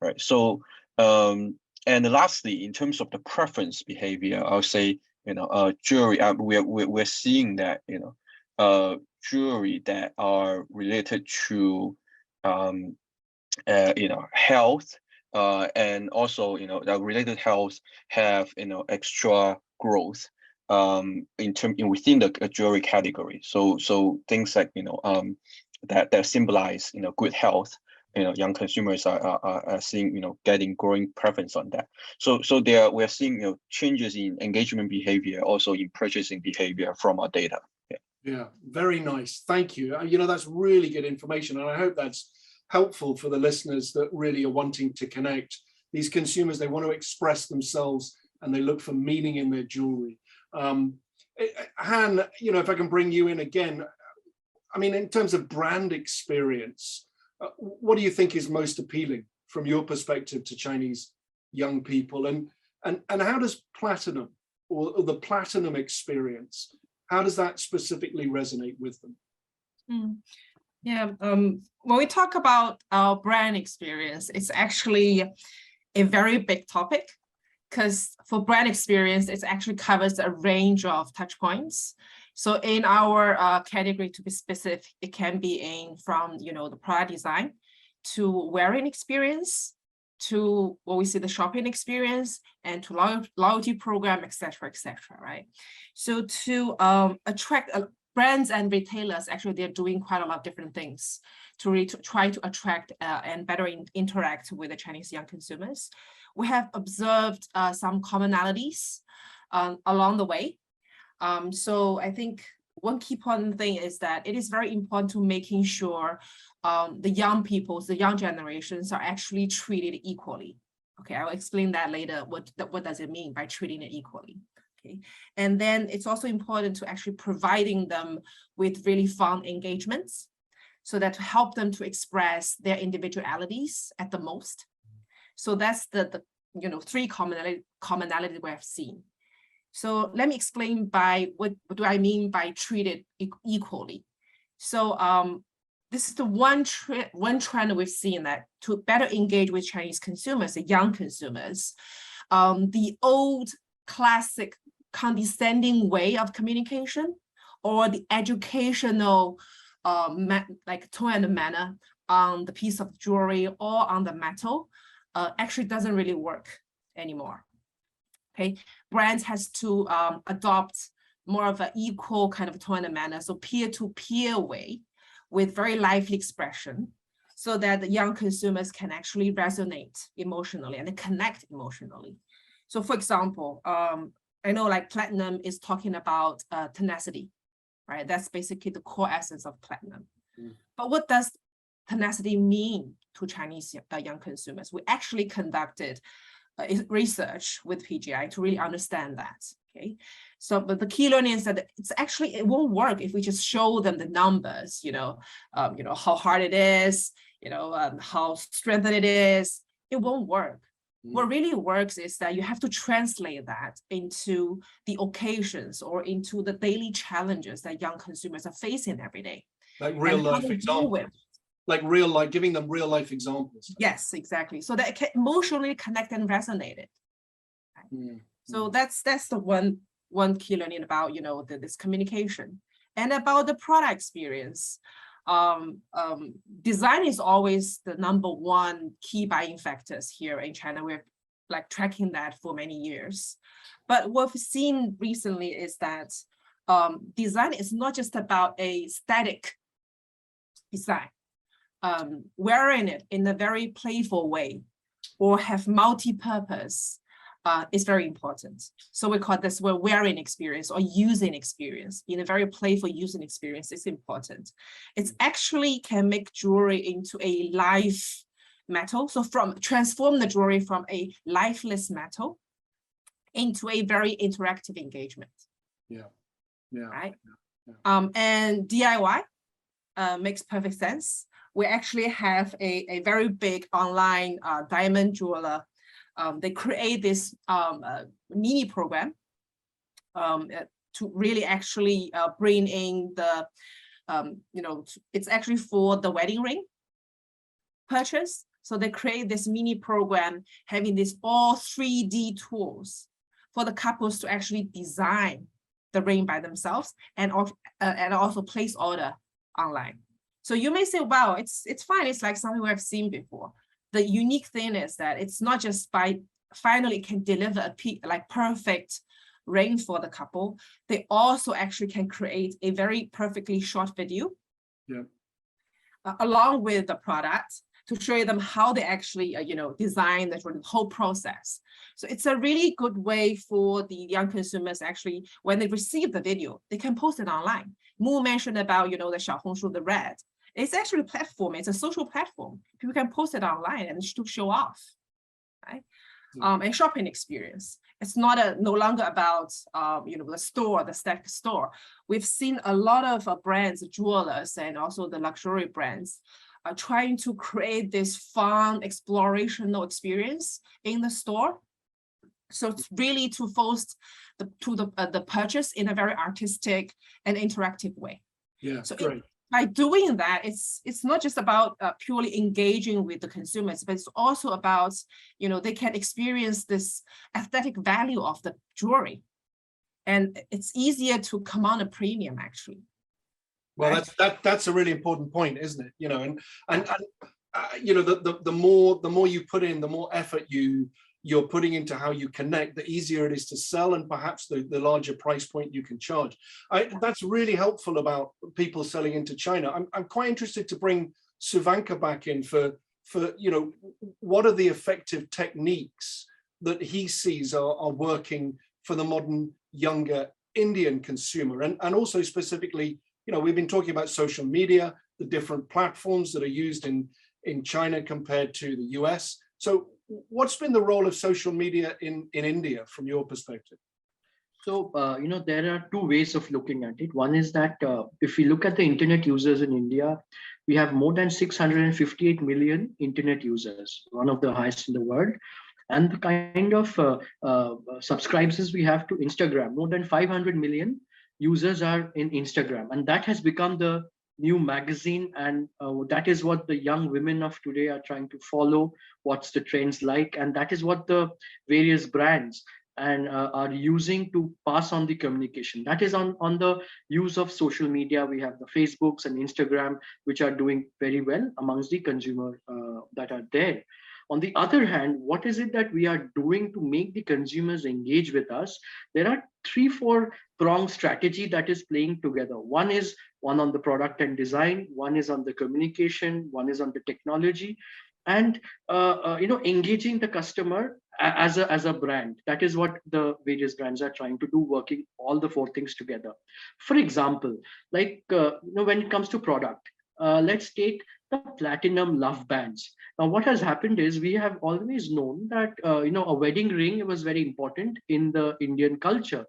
right? So and lastly, in terms of the preference behavior, I would say jewelry. We're seeing that jewelry that are related to health, and also that related health have extra growth within the jewelry category. So things like that symbolize good health. Young consumers are seeing getting growing preference on that. So we're seeing changes in engagement behavior, also in purchasing behavior from our data. Yeah, very nice. Thank you. That's really good information, and I hope that's helpful for the listeners that really are wanting to connect. These consumers, they want to express themselves and they look for meaning in their jewelry. Han, if I can bring you in again, in terms of brand experience, what do you think is most appealing from your perspective to Chinese young people? And how does platinum or the platinum experience, how does that specifically resonate with them? Yeah, when we talk about our brand experience, it's actually a very big topic. because for brand experience, it actually covers a range of touch points. So in our category, to be specific, it can be from the product design to wearing experience, to what we see the shopping experience, and to loyalty program, etc., right? So to attract brands and retailers, actually, they're doing quite a lot of different things to really try to attract and better interact with the Chinese young consumers. We have observed some commonalities along the way. So I think one key important thing is that it is very important to making sure the young people, the young generations are actually treated equally. Okay, I'll explain that later. What does it mean by treating it equally? Okay, and then it's also important to actually providing them with really fun engagements, so that to help them to express their individualities at the most. So that's the three commonalities we have seen. So let me explain by what do I mean by treated equally. So this is the one trend we've seen, that to better engage with Chinese consumers, the young consumers, the old classic condescending way of communication, or the educational like tone and manner on the piece of jewelry or on the metal actually doesn't really work anymore. Okay, brands has to adopt more of an equal kind of tone and manner, so peer-to-peer way with very lively expression, so that the young consumers can actually resonate emotionally and connect emotionally. So for example, I know like platinum is talking about tenacity, right? That's basically the core essence of platinum. But what does tenacity mean to Chinese young consumers? We actually conducted research with PGI to really understand that. Okay, so but the key learning is that it won't work if we just show them the numbers, how hard it is, how strengthened it is. It won't work. What really works is that you have to translate that into the occasions or into the daily challenges that young consumers are facing every day. Like real life examples. Like giving them real life examples. Yes, exactly. So that it can emotionally connect and resonate it. Right? So that's the one key learning about this communication. And about the product experience. Design is always the number one key buying factors here in China. We're like tracking that for many years. But what we've seen recently is that design is not just about a static design. Wearing it in a very playful way or have multi-purpose is very important. So we call this wearing experience or using experience. In a very playful using experience is important. It actually can make jewelry into a live metal. So transform the jewelry from a lifeless metal into a very interactive engagement. Yeah. Right. Yeah. And DIY makes perfect sense. We actually have a very big online diamond jeweler. They create this mini program to really actually bring in the, it's actually for the wedding ring purchase. So they create this mini program having this all 3D tools for the couples to actually design the ring by themselves and also place order online. So you may say, wow, it's fine. It's like something we have seen before. The unique thing is that it's not just by finally can deliver a perfect ring for the couple. They also actually can create a very perfectly short video along with the product to show them how they actually, design the whole process. So it's a really good way for the young consumers actually, when they receive the video, they can post it online. Mu mentioned about, the Xiaohongshu, the red. It's actually a platform. It's a social platform. People can post it online and to show off, right? And shopping experience. It's no longer about the store, the static store. We've seen a lot of brands, jewelers, and also the luxury brands are trying to create this fun explorational experience in the store. So it's really to foster the purchase in a very artistic and interactive way. Yeah, so great. by doing that, it's not just about purely engaging with the consumers, but it's also about, they can experience this aesthetic value of the jewelry. And it's easier to command a premium, actually. Well, that's a really important point, isn't it? The more you put in, the more effort you're putting into how you connect, the easier it is to sell, and perhaps the larger price point you can charge. That's really helpful about people selling into China. I'm quite interested to bring Suvanka back in for what are the effective techniques that he sees are working for the modern younger Indian consumer, and also specifically, we've been talking about social media, the different platforms that are used in China compared to the US. So what's been the role of social media in India from your perspective? So, there are two ways of looking at it. One is that if we look at the internet users in India, we have more than 658 million internet users, one of the highest in the world. And the kind of subscribers we have to Instagram, more than 500 million users are in Instagram. And that has become the new magazine. And that is what the young women of today are trying to follow, what's the trends like. And that is what the various brands are using to pass on the communication. That is on the use of social media. We have the Facebooks and Instagram, which are doing very well amongst the consumer that are there. On the other hand, what is it that we are doing to make the consumers engage with us? There are 3-4 pronged strategy that is playing together. One on the product and design, one is on the communication, one is on the technology, and engaging the customer as a brand. That is what the various brands are trying to do, working all the 4 things together. For example, like when it comes to product, let's take the platinum love bands. Now, what has happened is we have always known that a wedding ring was very important in the Indian culture,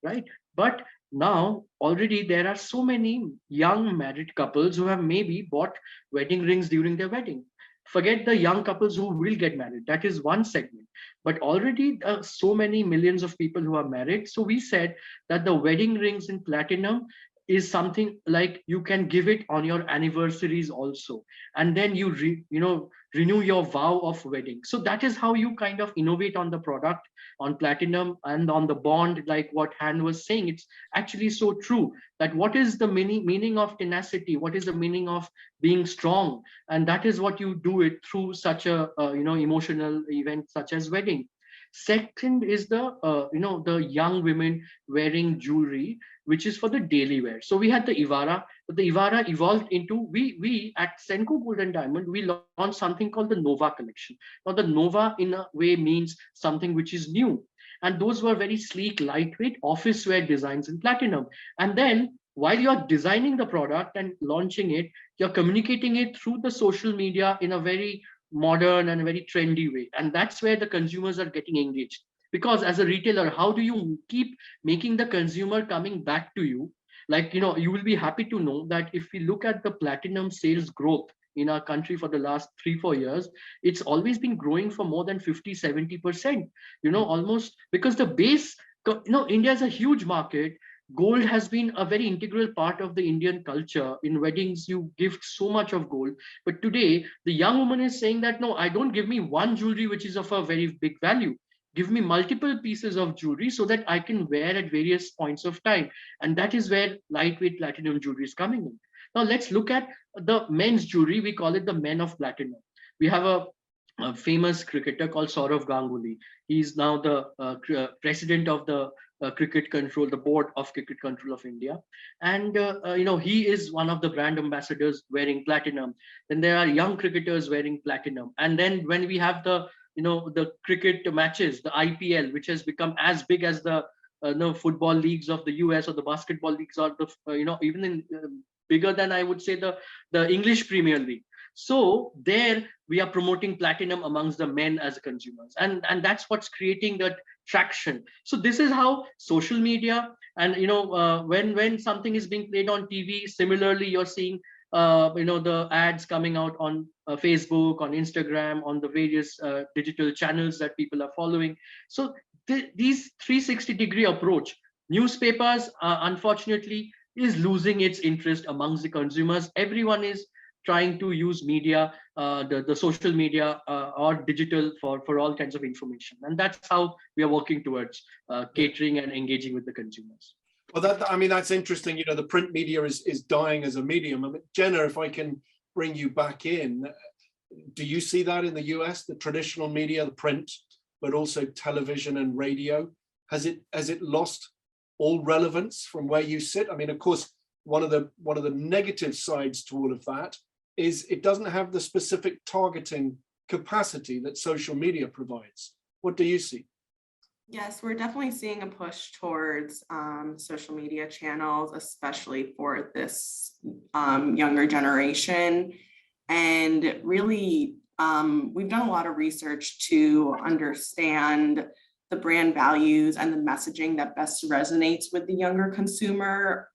right? But now already there are so many young married couples who have maybe bought wedding rings during their wedding. Forget the young couples who will get married. That is one segment. But already so many millions of people who are married. So we said that the wedding rings in platinum is something like you can give it on your anniversaries also, and then you renew your vow of wedding. So that is how you kind of innovate on the product, on platinum, and on the bond. Like what Han was saying, it's actually so true that what is the meaning of tenacity, what is the meaning of being strong, and that is what you do it through such a emotional event such as wedding. Second is the young women wearing jewelry, which is for the daily wear. So we had the Ivara, but the Ivara evolved into, we at Senco Gold and Diamond, we launched something called the Nova collection. Now the Nova in a way means something which is new. And those were very sleek, lightweight office wear designs in platinum. And then while you're designing the product and launching it, you're communicating it through the social media in a very modern and very trendy way. And that's where the consumers are getting engaged. Because as a retailer, how do you keep making the consumer coming back to you? Like, you will be happy to know that if we look at the platinum sales growth in our country for the last 3-4 years, it's always been growing for more than 50-70%, almost, because the base, India is a huge market. Gold has been a very integral part of the Indian culture. In weddings, you give so much of gold. But today, the young woman is saying that, no, I don't give me one jewelry, which is of a very big value. Give me multiple pieces of jewelry so that I can wear at various points of time. And that is where lightweight platinum jewelry is coming in. Now, let's look at the men's jewelry. We call it the men of platinum. We have a famous cricketer called Saurav Ganguly. He's now the president of the cricket control, the board of cricket control of India. And, he is one of the brand ambassadors wearing platinum. Then there are young cricketers wearing platinum. And then when we have the cricket matches, the IPL, which has become as big as the football leagues of the US or the basketball leagues, or the, even in bigger than, I would say, the English Premier League. So there we are promoting platinum amongst the men as consumers. And that's what's creating that traction. So this is how social media and, when something is being played on TV, similarly, you're seeing, the ads coming out on Facebook, on Instagram, on the various digital channels that people are following. So these 360-degree approach, newspapers, unfortunately, is losing its interest amongst the consumers. Everyone is trying to use media, the social media or digital for all kinds of information. And that's how we are working towards catering and engaging with the consumers. Well, I mean, that's interesting. You know, the print media is dying as a medium. I mean, Jenna, if I can bring you back in, do you see that in the US, the traditional media, the print, but also television and radio? Has it lost all relevance from where you sit? I mean, of course, one of the negative sides to all of that is it doesn't have the specific targeting capacity that social media provides. What do you see? Yes, we're definitely seeing a push towards social media channels, especially for this younger generation. And really, we've done a lot of research to understand the brand values and the messaging that best resonates with the younger consumer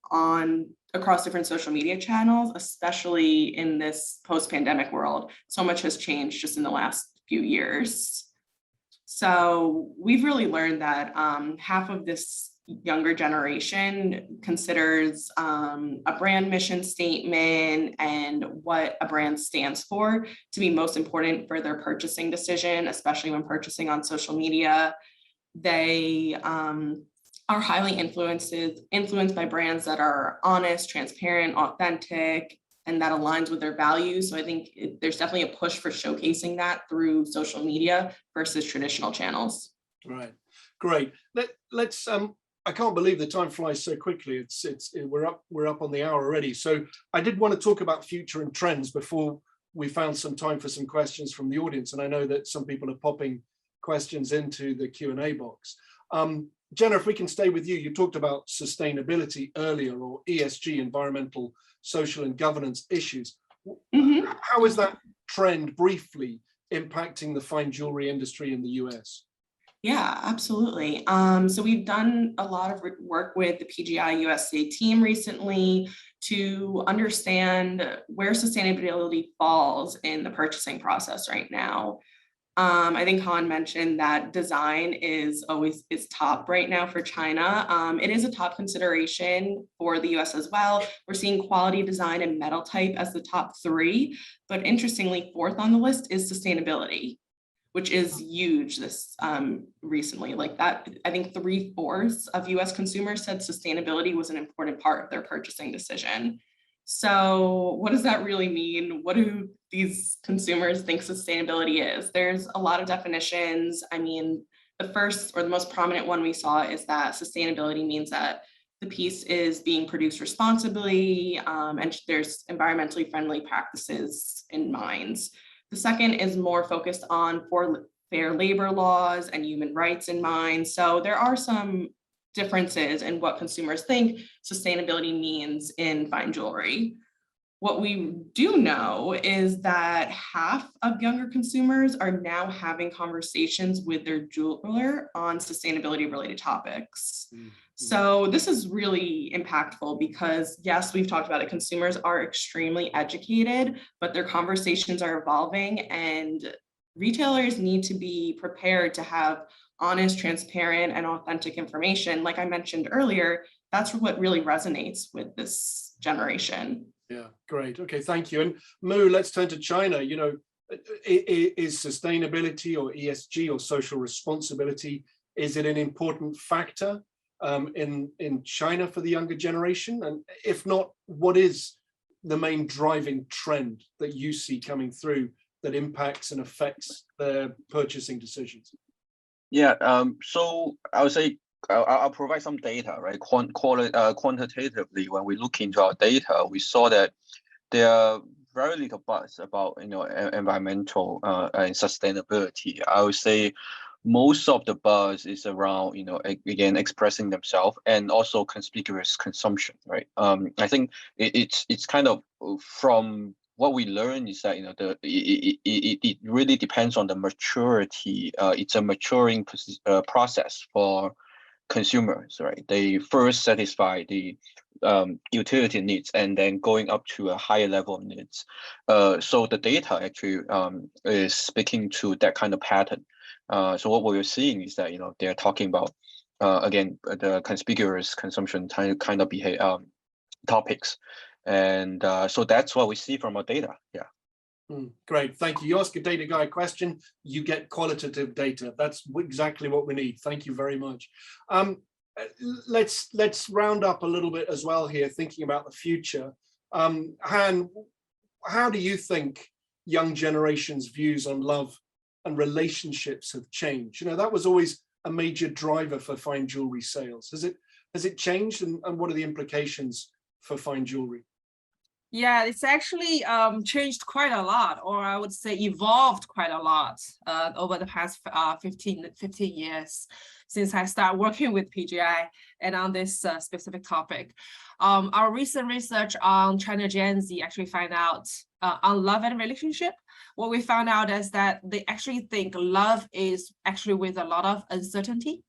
across different social media channels, especially in this post-pandemic world. So much has changed just in the last few years. So we've really learned that half of this younger generation considers a brand mission statement and what a brand stands for to be most important for their purchasing decision, especially when purchasing on social media. They are highly influenced by brands that are honest, transparent, authentic, and that aligns with their values. So I think there's definitely a push for showcasing that through social media versus traditional channels. Right, great. Let's. I can't believe the time flies so quickly. We're up on the hour already. So I did want to talk about future and trends before we found some time for some questions from the audience. And I know that some people are popping questions into the Q&A box. Jenna, if we can stay with you, you talked about sustainability earlier, or ESG, environmental, social and governance issues. Mm-hmm. How is that trend briefly impacting the fine jewelry industry in the US? Yeah, absolutely. So we've done a lot of work with the PGI USA team recently to understand where sustainability falls in the purchasing process right now. I think Han mentioned that design is top right now for China. It is a top consideration for the US as well. We're seeing quality design and metal type as the top three, but interestingly, fourth on the list is sustainability, which is huge this recently. Like that, I think 3/4 of US consumers said sustainability was an important part of their purchasing decision. So what does that really mean? What do these consumers think sustainability is? There's a lot of definitions. I mean, the first or the most prominent one we saw is that sustainability means that the piece is being produced responsibly and there's environmentally friendly practices in mind. The second is more focused on fair labor laws and human rights in mind. So there are some differences in what consumers think sustainability means in fine jewelry. What we do know is that half of younger consumers are now having conversations with their jeweler on sustainability related topics. Mm-hmm. So this is really impactful because yes, we've talked about it. Consumers are extremely educated, but their conversations are evolving and retailers need to be prepared to have honest, transparent, and authentic information. Like I mentioned earlier, that's what really resonates with this generation. Yeah, great. Okay, thank you. And Mu, let's turn to China. You know, is sustainability or ESG or social responsibility, is it an important factor in China for the younger generation? And if not, what is the main driving trend that you see coming through that impacts and affects their purchasing decisions? Yeah, so I would say I'll provide some data, right? Quantitatively, when we look into our data, we saw that there are very little buzz about environmental and sustainability. I would say most of the buzz is around again expressing themselves and also conspicuous consumption, right? I think it's kind of from what we learn is that it really depends on the maturity. It's a maturing process for consumers, right? They first satisfy the utility needs and then going up to a higher level of needs. So the data actually is speaking to that kind of pattern. So what we're seeing is that they're talking about again the conspicuous consumption kind of behavior. topics. And so that's what we see from our data. Yeah. Great, thank you. You ask a data guy a question, you get qualitative data. That's exactly what we need. Thank you very much. Let's round up a little bit as well here, thinking about the future. Han, how do you think young generations' views on love and relationships have changed? You know, that was always a major driver for fine jewelry sales. Has it changed, and what are the implications for fine jewelry? Yeah, it's actually changed quite a lot, or I would say evolved quite a lot over the past 15 years since I started working with PGI and on this specific topic. Our recent research on China Gen Z actually found out on love and relationship. What we found out is that they actually think love is actually with a lot of uncertainty.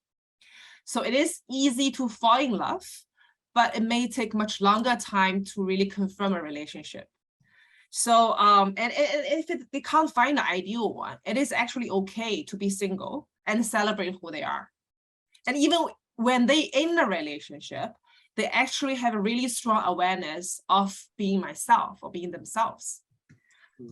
So it is easy to fall in love, but it may take much longer time to really confirm a relationship. So, and if they can't find the ideal one, it is actually okay to be single and celebrate who they are. And even when they in a relationship, they actually have a really strong awareness of being myself or being themselves.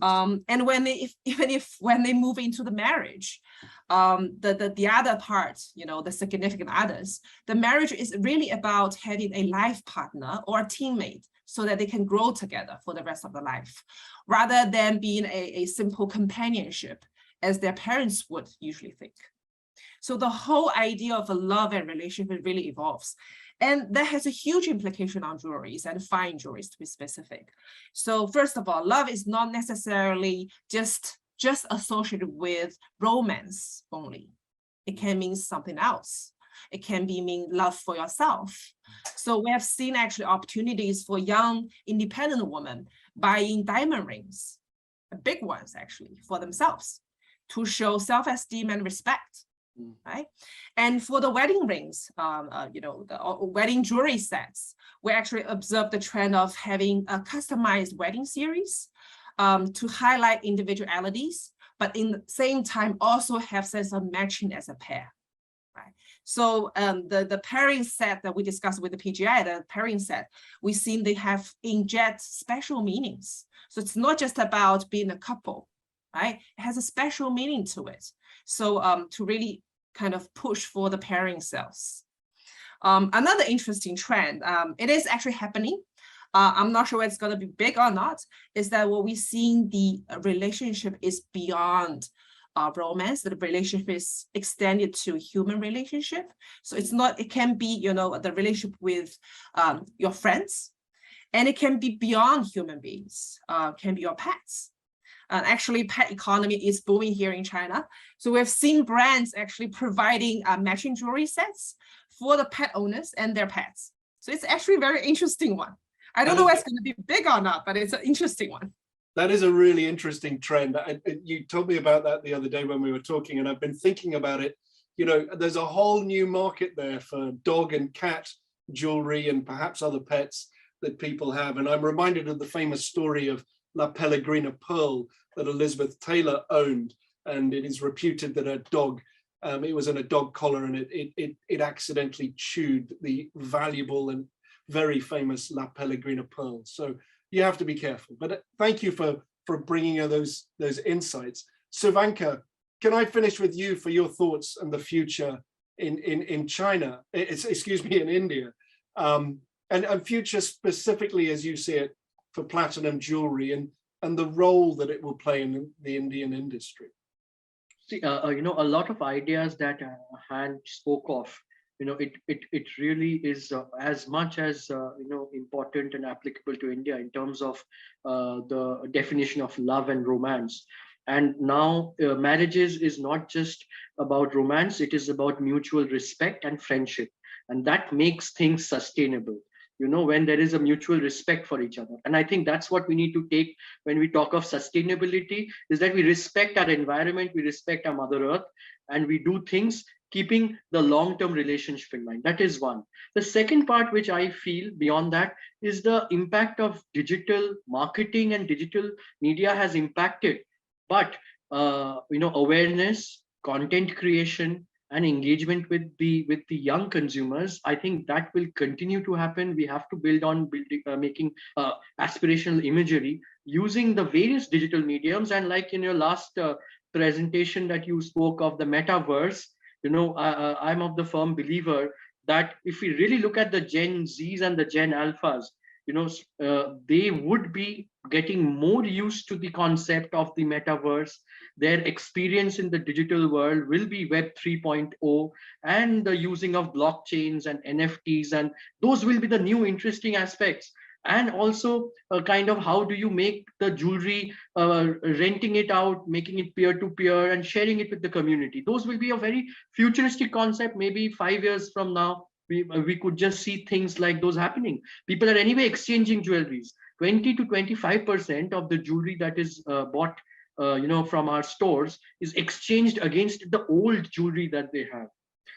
And when they move into the marriage, the other part, you know, the significant others, the marriage is really about having a life partner or a teammate so that they can grow together for the rest of their life, rather than being a simple companionship as their parents would usually think. So the whole idea of a love and relationship really evolves. And that has a huge implication on jewelries and fine jewelries, to be specific. So first of all, love is not necessarily just associated with romance only. It can mean something else. It can mean love for yourself. So we have seen actually opportunities for young independent women buying diamond rings, big ones actually, for themselves to show self-esteem and respect. Right, and for the wedding rings, you know, the wedding jewelry sets, we actually observed the trend of having a customized wedding series to highlight individualities, but in the same time also have sense of matching as a pair. Right, so the pairing set that we discussed with the PGI, the pairing set, we've seen they have inject special meanings. So it's not just about being a couple, right? It has a special meaning to it. So to really kind of push for the pairing sales. Another interesting trend, it is actually happening. I'm not sure it's going to be big or not, is that what we've seen, the relationship is beyond romance. The relationship is extended to human relationship. So it's not, it can be, you know, the relationship with your friends, and it can be beyond human beings, can be your pets. Actually, pet economy is booming here in China. So we've seen brands actually providing matching jewelry sets for the pet owners and their pets. So it's actually a very interesting one. I don't know whether it's going to be big or not, but it's an interesting one. That is a really interesting trend. You told me about that the other day when we were talking, and I've been thinking about it. You know, there's a whole new market there for dog and cat jewelry and perhaps other pets that people have. And I'm reminded of the famous story of La Pellegrina pearl that Elizabeth Taylor owned, and it is reputed that her dog, it was in a dog collar, and it accidentally chewed the valuable and very famous La Pellegrina pearl. So you have to be careful. But thank you for bringing those insights. Suvanka, can I finish with you for your thoughts on the future in China? Excuse me, in India, and future specifically as you see it for platinum jewelry and the role that it will play in the Indian industry. See, you know, a lot of ideas that Han spoke of, you know, it really is as much as, you know, important and applicable to India in terms of the definition of love and romance. And now marriages is not just about romance, it is about mutual respect and friendship. And that makes things sustainable, you know, when there is a mutual respect for each other. And I think that's what we need to take when we talk of sustainability, is that we respect our environment, we respect our Mother Earth, and we do things keeping the long-term relationship in mind. That is one. The second part, which I feel beyond that, is the impact of digital marketing and digital media has impacted. But, you know, awareness, content creation, and engagement with the young consumers, I think that will continue to happen. We have to build on making aspirational imagery using the various digital mediums. And like in your last presentation that you spoke of the metaverse, I'm of the firm believer that if we really look at the Gen Zs and the Gen Alphas, they would be getting more used to the concept of the metaverse. Their experience in the digital world will be Web 3.0 and the using of blockchains and NFTs, and those will be the new interesting aspects. And also kind of how do you make the jewelry, renting it out, making it peer-to-peer and sharing it with the community. Those will be a very futuristic concept. Maybe 5 years from now, we could just see things like those happening. People are anyway exchanging jewelries. 20 to 25% of the jewelry that is bought from our stores is exchanged against the old jewelry that they have.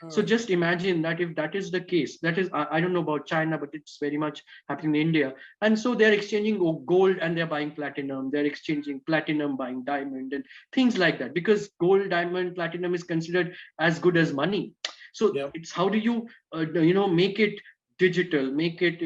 So just imagine that if that is the case, that is, I don't know about China, but it's very much happening in India. And so they're exchanging gold and they're buying platinum. They're exchanging platinum, buying diamond and things like that, because gold, diamond, platinum is considered as good as money. So it's how do you, make it digital, make it,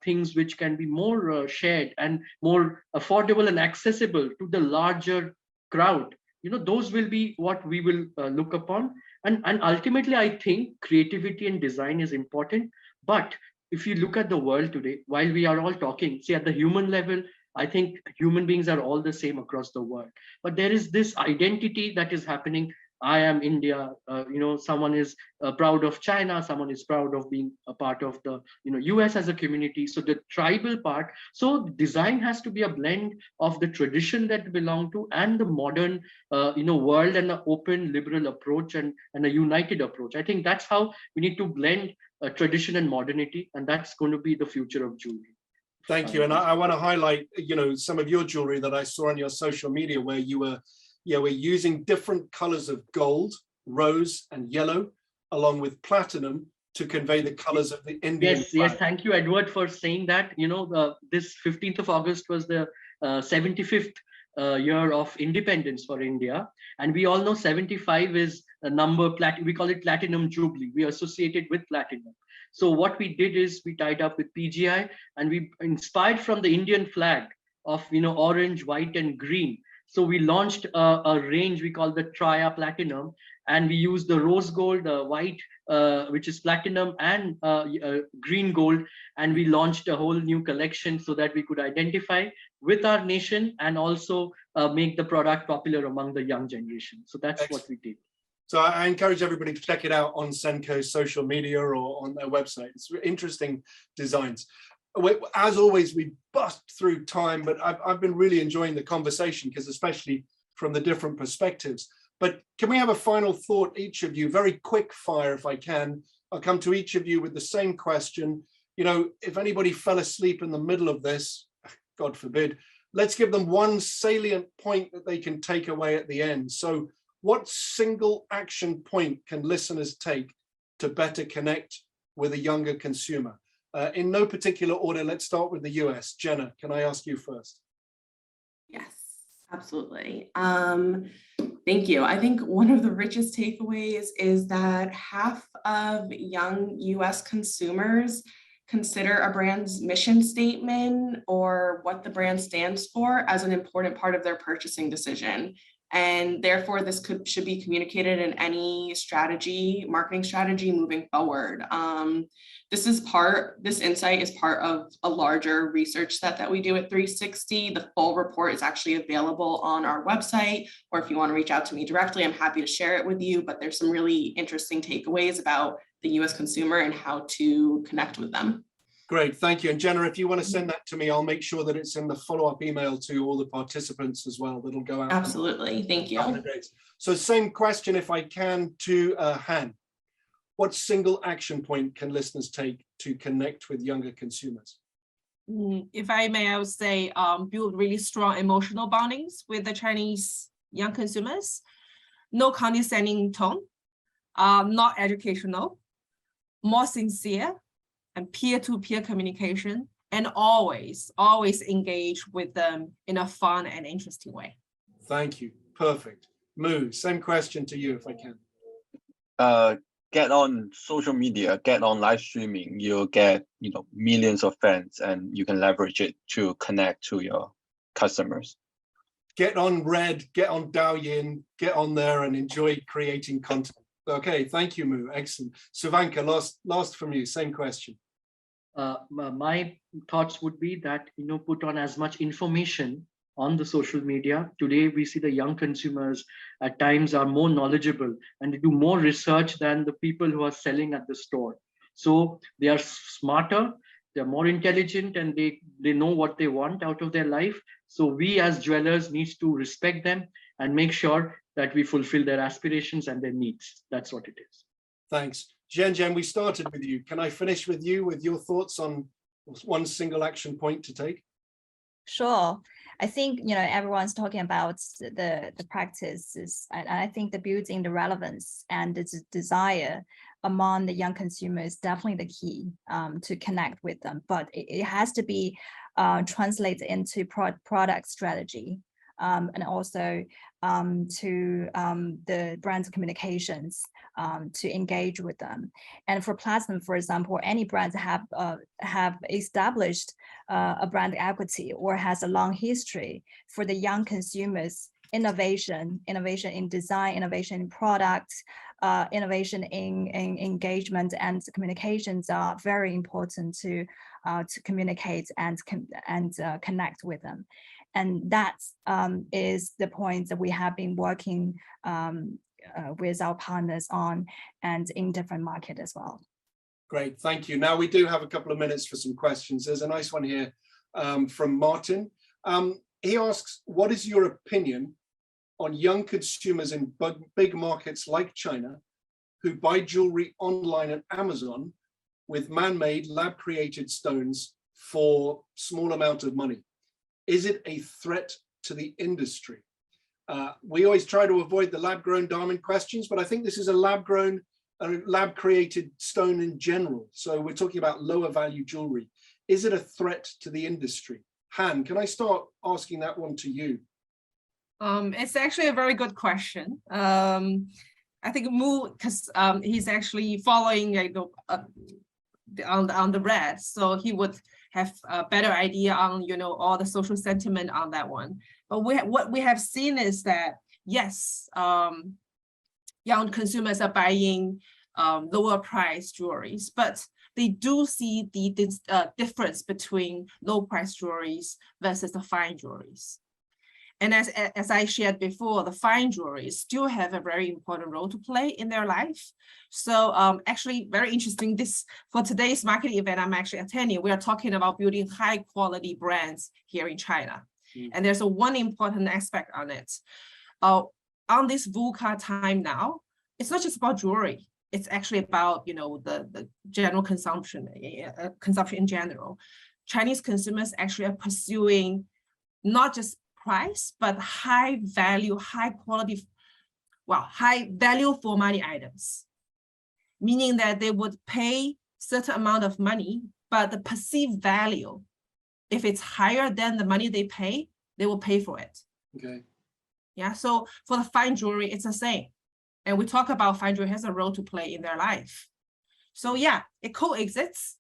things which can be more shared and more affordable and accessible to the larger crowd. Those will be what we will look upon. And ultimately, I think creativity and design is important. But if you look at the world today, while we are all talking, see, at the human level, I think human beings are all the same across the world. But there is this identity that is happening. I am India, someone is proud of China, someone is proud of being a part of the US as a community. So the tribal part, so design has to be a blend of the tradition that belong to and the modern world, and an open liberal approach and a united approach. I think that's how we need to blend tradition and modernity, and that's going to be the future of jewelry. Thank you. And I want to highlight, some of your jewelry that I saw on your social media where you were we're using different colors of gold, rose and yellow, along with platinum to convey the colors of the Indian flag. Yes, thank you, Edward, for saying that. This 15th of August was the 75th year of independence for India. And we all know 75 is a number, we call it Platinum Jubilee. We associate it with platinum. So what we did is we tied up with PGI and we inspired from the Indian flag of, orange, white and green. So we launched a range we call the Tria Platinum, and we used the rose gold, white, which is platinum, and green gold. And we launched a whole new collection so that we could identify with our nation and also make the product popular among the young generation. So that's what we did. So I encourage everybody to check it out on Senco's social media or on their website. It's interesting designs. As always, we bust through time, but I've been really enjoying the conversation, because especially from the different perspectives. But can we have a final thought, each of you, very quick fire if I can. I'll come to each of you with the same question. If anybody fell asleep in the middle of this, God forbid, let's give them one salient point that they can take away at the end. So what single action point can listeners take to better connect with a younger consumer? In no particular order, let's start with the US. Jenna, can I ask you first? Yes, absolutely. Thank you. I think one of the richest takeaways is that half of young US consumers consider a brand's mission statement or what the brand stands for as an important part of their purchasing decision. And therefore, this should be communicated in any marketing strategy moving forward. This insight is part of a larger research set that we do at 360. The full report is actually available on our website, or if you want to reach out to me directly, I'm happy to share it with you. But there's some really interesting takeaways about the US consumer and how to connect with them. Great, thank you. And Jenna, if you want to send that to me, I'll make sure that it's in the follow-up email to all the participants as well. That'll go out. Absolutely, thank you. So same question, if I can, to Han. What single action point can listeners take to connect with younger consumers? If I may, I would say build really strong emotional bondings with the Chinese young consumers. No condescending tone, not educational, more sincere, and peer-to-peer communication, and always engage with them in a fun and interesting way. Thank you. Perfect. Moo, same question to you if I can. get on social media, get on live streaming, you'll get, millions of fans, and you can leverage it to connect to your customers. Get on Red, get on Douyin, get on there and enjoy creating content. Okay, thank you, Mu. Excellent. Suvanka, last from you, same question. My thoughts would be that, put on as much information on the social media. Today, we see the young consumers at times are more knowledgeable and they do more research than the people who are selling at the store. So they are smarter, they're more intelligent, and they know what they want out of their life. So we as jewelers need to respect them and make sure that we fulfill their aspirations and their needs. That's what it is. Thanks. Zhen, we started with you. Can I finish with you with your thoughts on one single action point to take? Sure. I think, everyone's talking about the practices, and I think the building the relevance and the desire among the young consumers is definitely the key to connect with them. But it has to be translated into product strategy and also to the brand's communications to engage with them. And for Platinum, for example, any brands have established a brand equity or has a long history. For the young consumers, innovation in design, innovation in products, innovation in engagement and communications are very important to communicate and connect with them. And that is the point that we have been working with our partners on and in different markets as well. Great, thank you. Now we do have a couple of minutes for some questions. There's a nice one here from Martin. He asks, what is your opinion on young consumers in big markets like China who buy jewelry online at Amazon with man-made lab-created stones for small amount of money? Is it a threat to the industry? We always try to avoid the lab-grown diamond questions, but I think this is a lab-grown, lab-created stone in general. So we're talking about lower value jewelry. Is it a threat to the industry? Han, can I start asking that one to you? It's actually a very good question. I think Mu, because he's actually following on the red, so he would have a better idea on all the social sentiment on that one. But what we have seen is that yes, young consumers are buying lower price jewelries, but they do see the difference between low price jewelries versus the fine jewelries. And as I shared before, the fine jewelries still have a very important role to play in their life. So actually very interesting, for today's marketing event I'm actually attending, we are talking about building high quality brands here in China. And there's one important aspect on it. On this VUCA time now, it's not just about jewelry. It's actually about the general consumption in general. Chinese consumers actually are pursuing not just price, but high value, high quality, high value for money items, meaning that they would pay certain amount of money, but the perceived value, if it's higher than the money they pay, they will pay for it. Okay. Yeah, so for the fine jewelry, it's the same. And we talk about fine jewelry has a role to play in their life. So yeah, it coexists,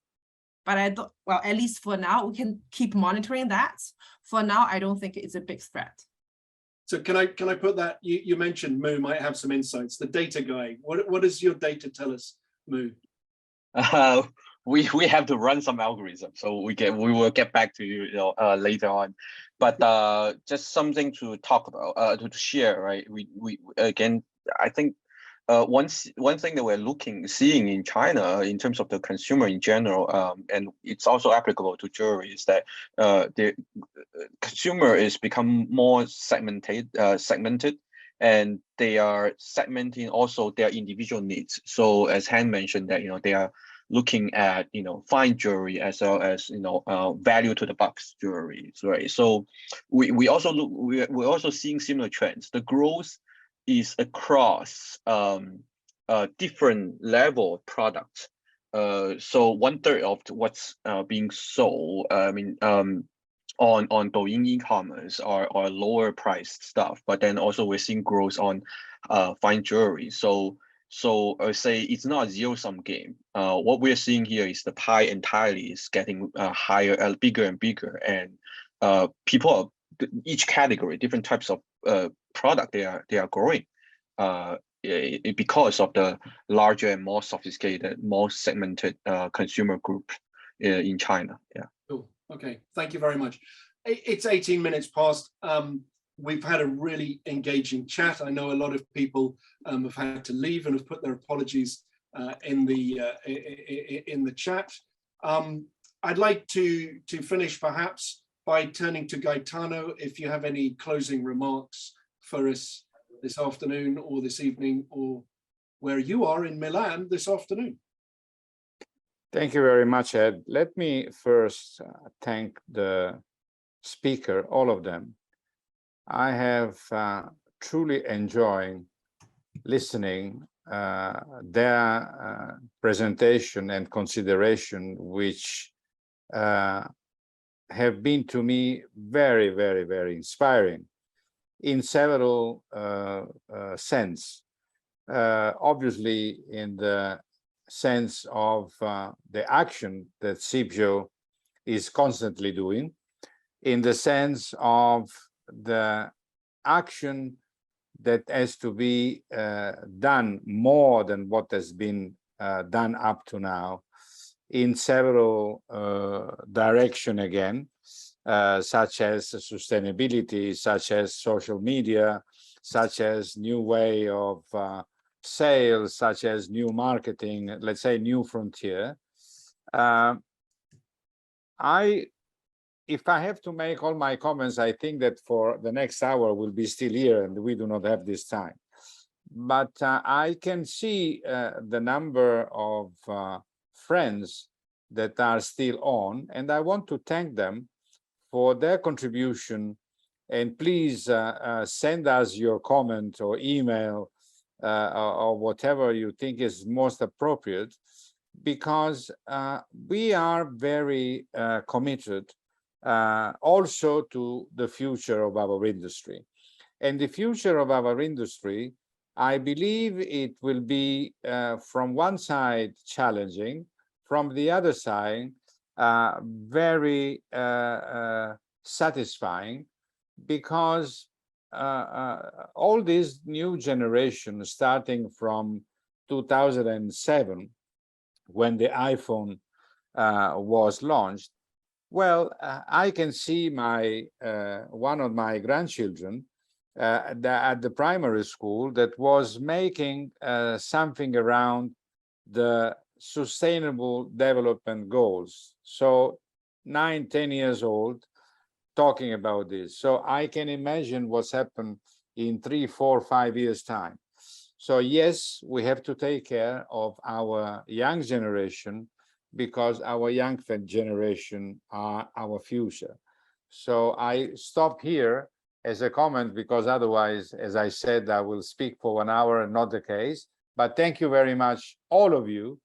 but at least for now, we can keep monitoring that. For now, I don't think it's a big threat. So can I put that, you mentioned Mu might have some insights, the data guy. What does your data tell us, Mu? We have to run some algorithms, so we will get back to you, later on. But just something to talk about, to share, right? We again, I think one thing that we're seeing in China in terms of the consumer in general, and it's also applicable to jewelry, is that the consumer is become more segmented, and they are segmenting also their individual needs. So as Han mentioned, that they are looking at fine jewelry as well as value to the bucks jewelry, right? So we're also seeing similar trends. The growth is across different level of products. So 1/3 of what's being sold, on Douyin e-commerce are lower priced stuff, but then also we're seeing growth on fine jewelry. So So I say it's not a zero-sum game. What we're seeing here is the pie entirely is getting higher, bigger and bigger, and people are, each category, different types of product they are growing because of the larger and more sophisticated, more segmented consumer group in China. Yeah. Cool. Okay. Thank you very much. It's 18 minutes past. We've had a really engaging chat. I know a lot of people have had to leave and have put their apologies in the chat. I'd like to finish perhaps by turning to Gaetano, if you have any closing remarks for us this afternoon or this evening, or where you are in Milan this afternoon. Thank you very much, Ed. Let me first thank the speaker, all of them. I have truly enjoyed listening their presentation and consideration, which have been to me very, very, very inspiring in several sense. Obviously, in the sense of the action that CIBJO is constantly doing, in the sense of the action that has to be done more than what has been done up to now in several directions again, such as sustainability, such as social media, such as new way of sales, such as new marketing, let's say new frontier. If I have to make all my comments, I think that for the next hour we'll be still here and we do not have this time. But I can see the number of friends that are still on, and I want to thank them for their contribution. And please send us your comment or email or whatever you think is most appropriate, because we are very committed also to the future of our industry. And the future of our industry, I believe it will be from one side challenging, from the other side very satisfying, because all these new generations, starting from 2007, when the iPhone was launched, well, I can see my one of my grandchildren at the primary school that was making something around the sustainable development goals. So 9-10 years old, talking about this. So I can imagine what's happened in 3, 4, 5 years time. So yes, we have to take care of our young generation, because our young generation are our future. So I stop here as a comment, because otherwise, as I said, I will speak for 1 hour, and not the case. But thank you very much, all of you,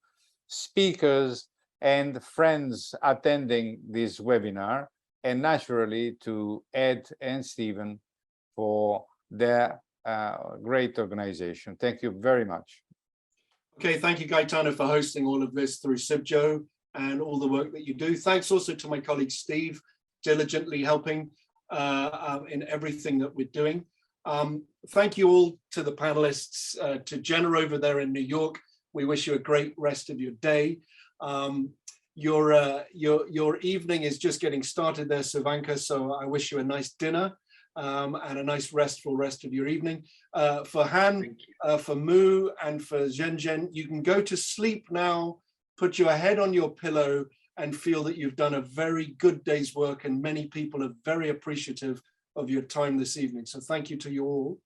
speakers and friends attending this webinar, and naturally to Ed and Stephen for their great organization. Thank you very much. Okay, thank you, Gaetano, for hosting all of this through CIBJO and all the work that you do. Thanks also to my colleague Steve, diligently helping in everything that we're doing. Thank you all to the panelists, to Jenna over there in New York. We wish you a great rest of your day. Your evening is just getting started there, Savanka, so I wish you a nice dinner and a nice restful rest of your evening. For Han, for Mu, and for Zhen, you can go to sleep now, put your head on your pillow, and feel that you've done a very good day's work, and many people are very appreciative of your time this evening. So thank you to you all.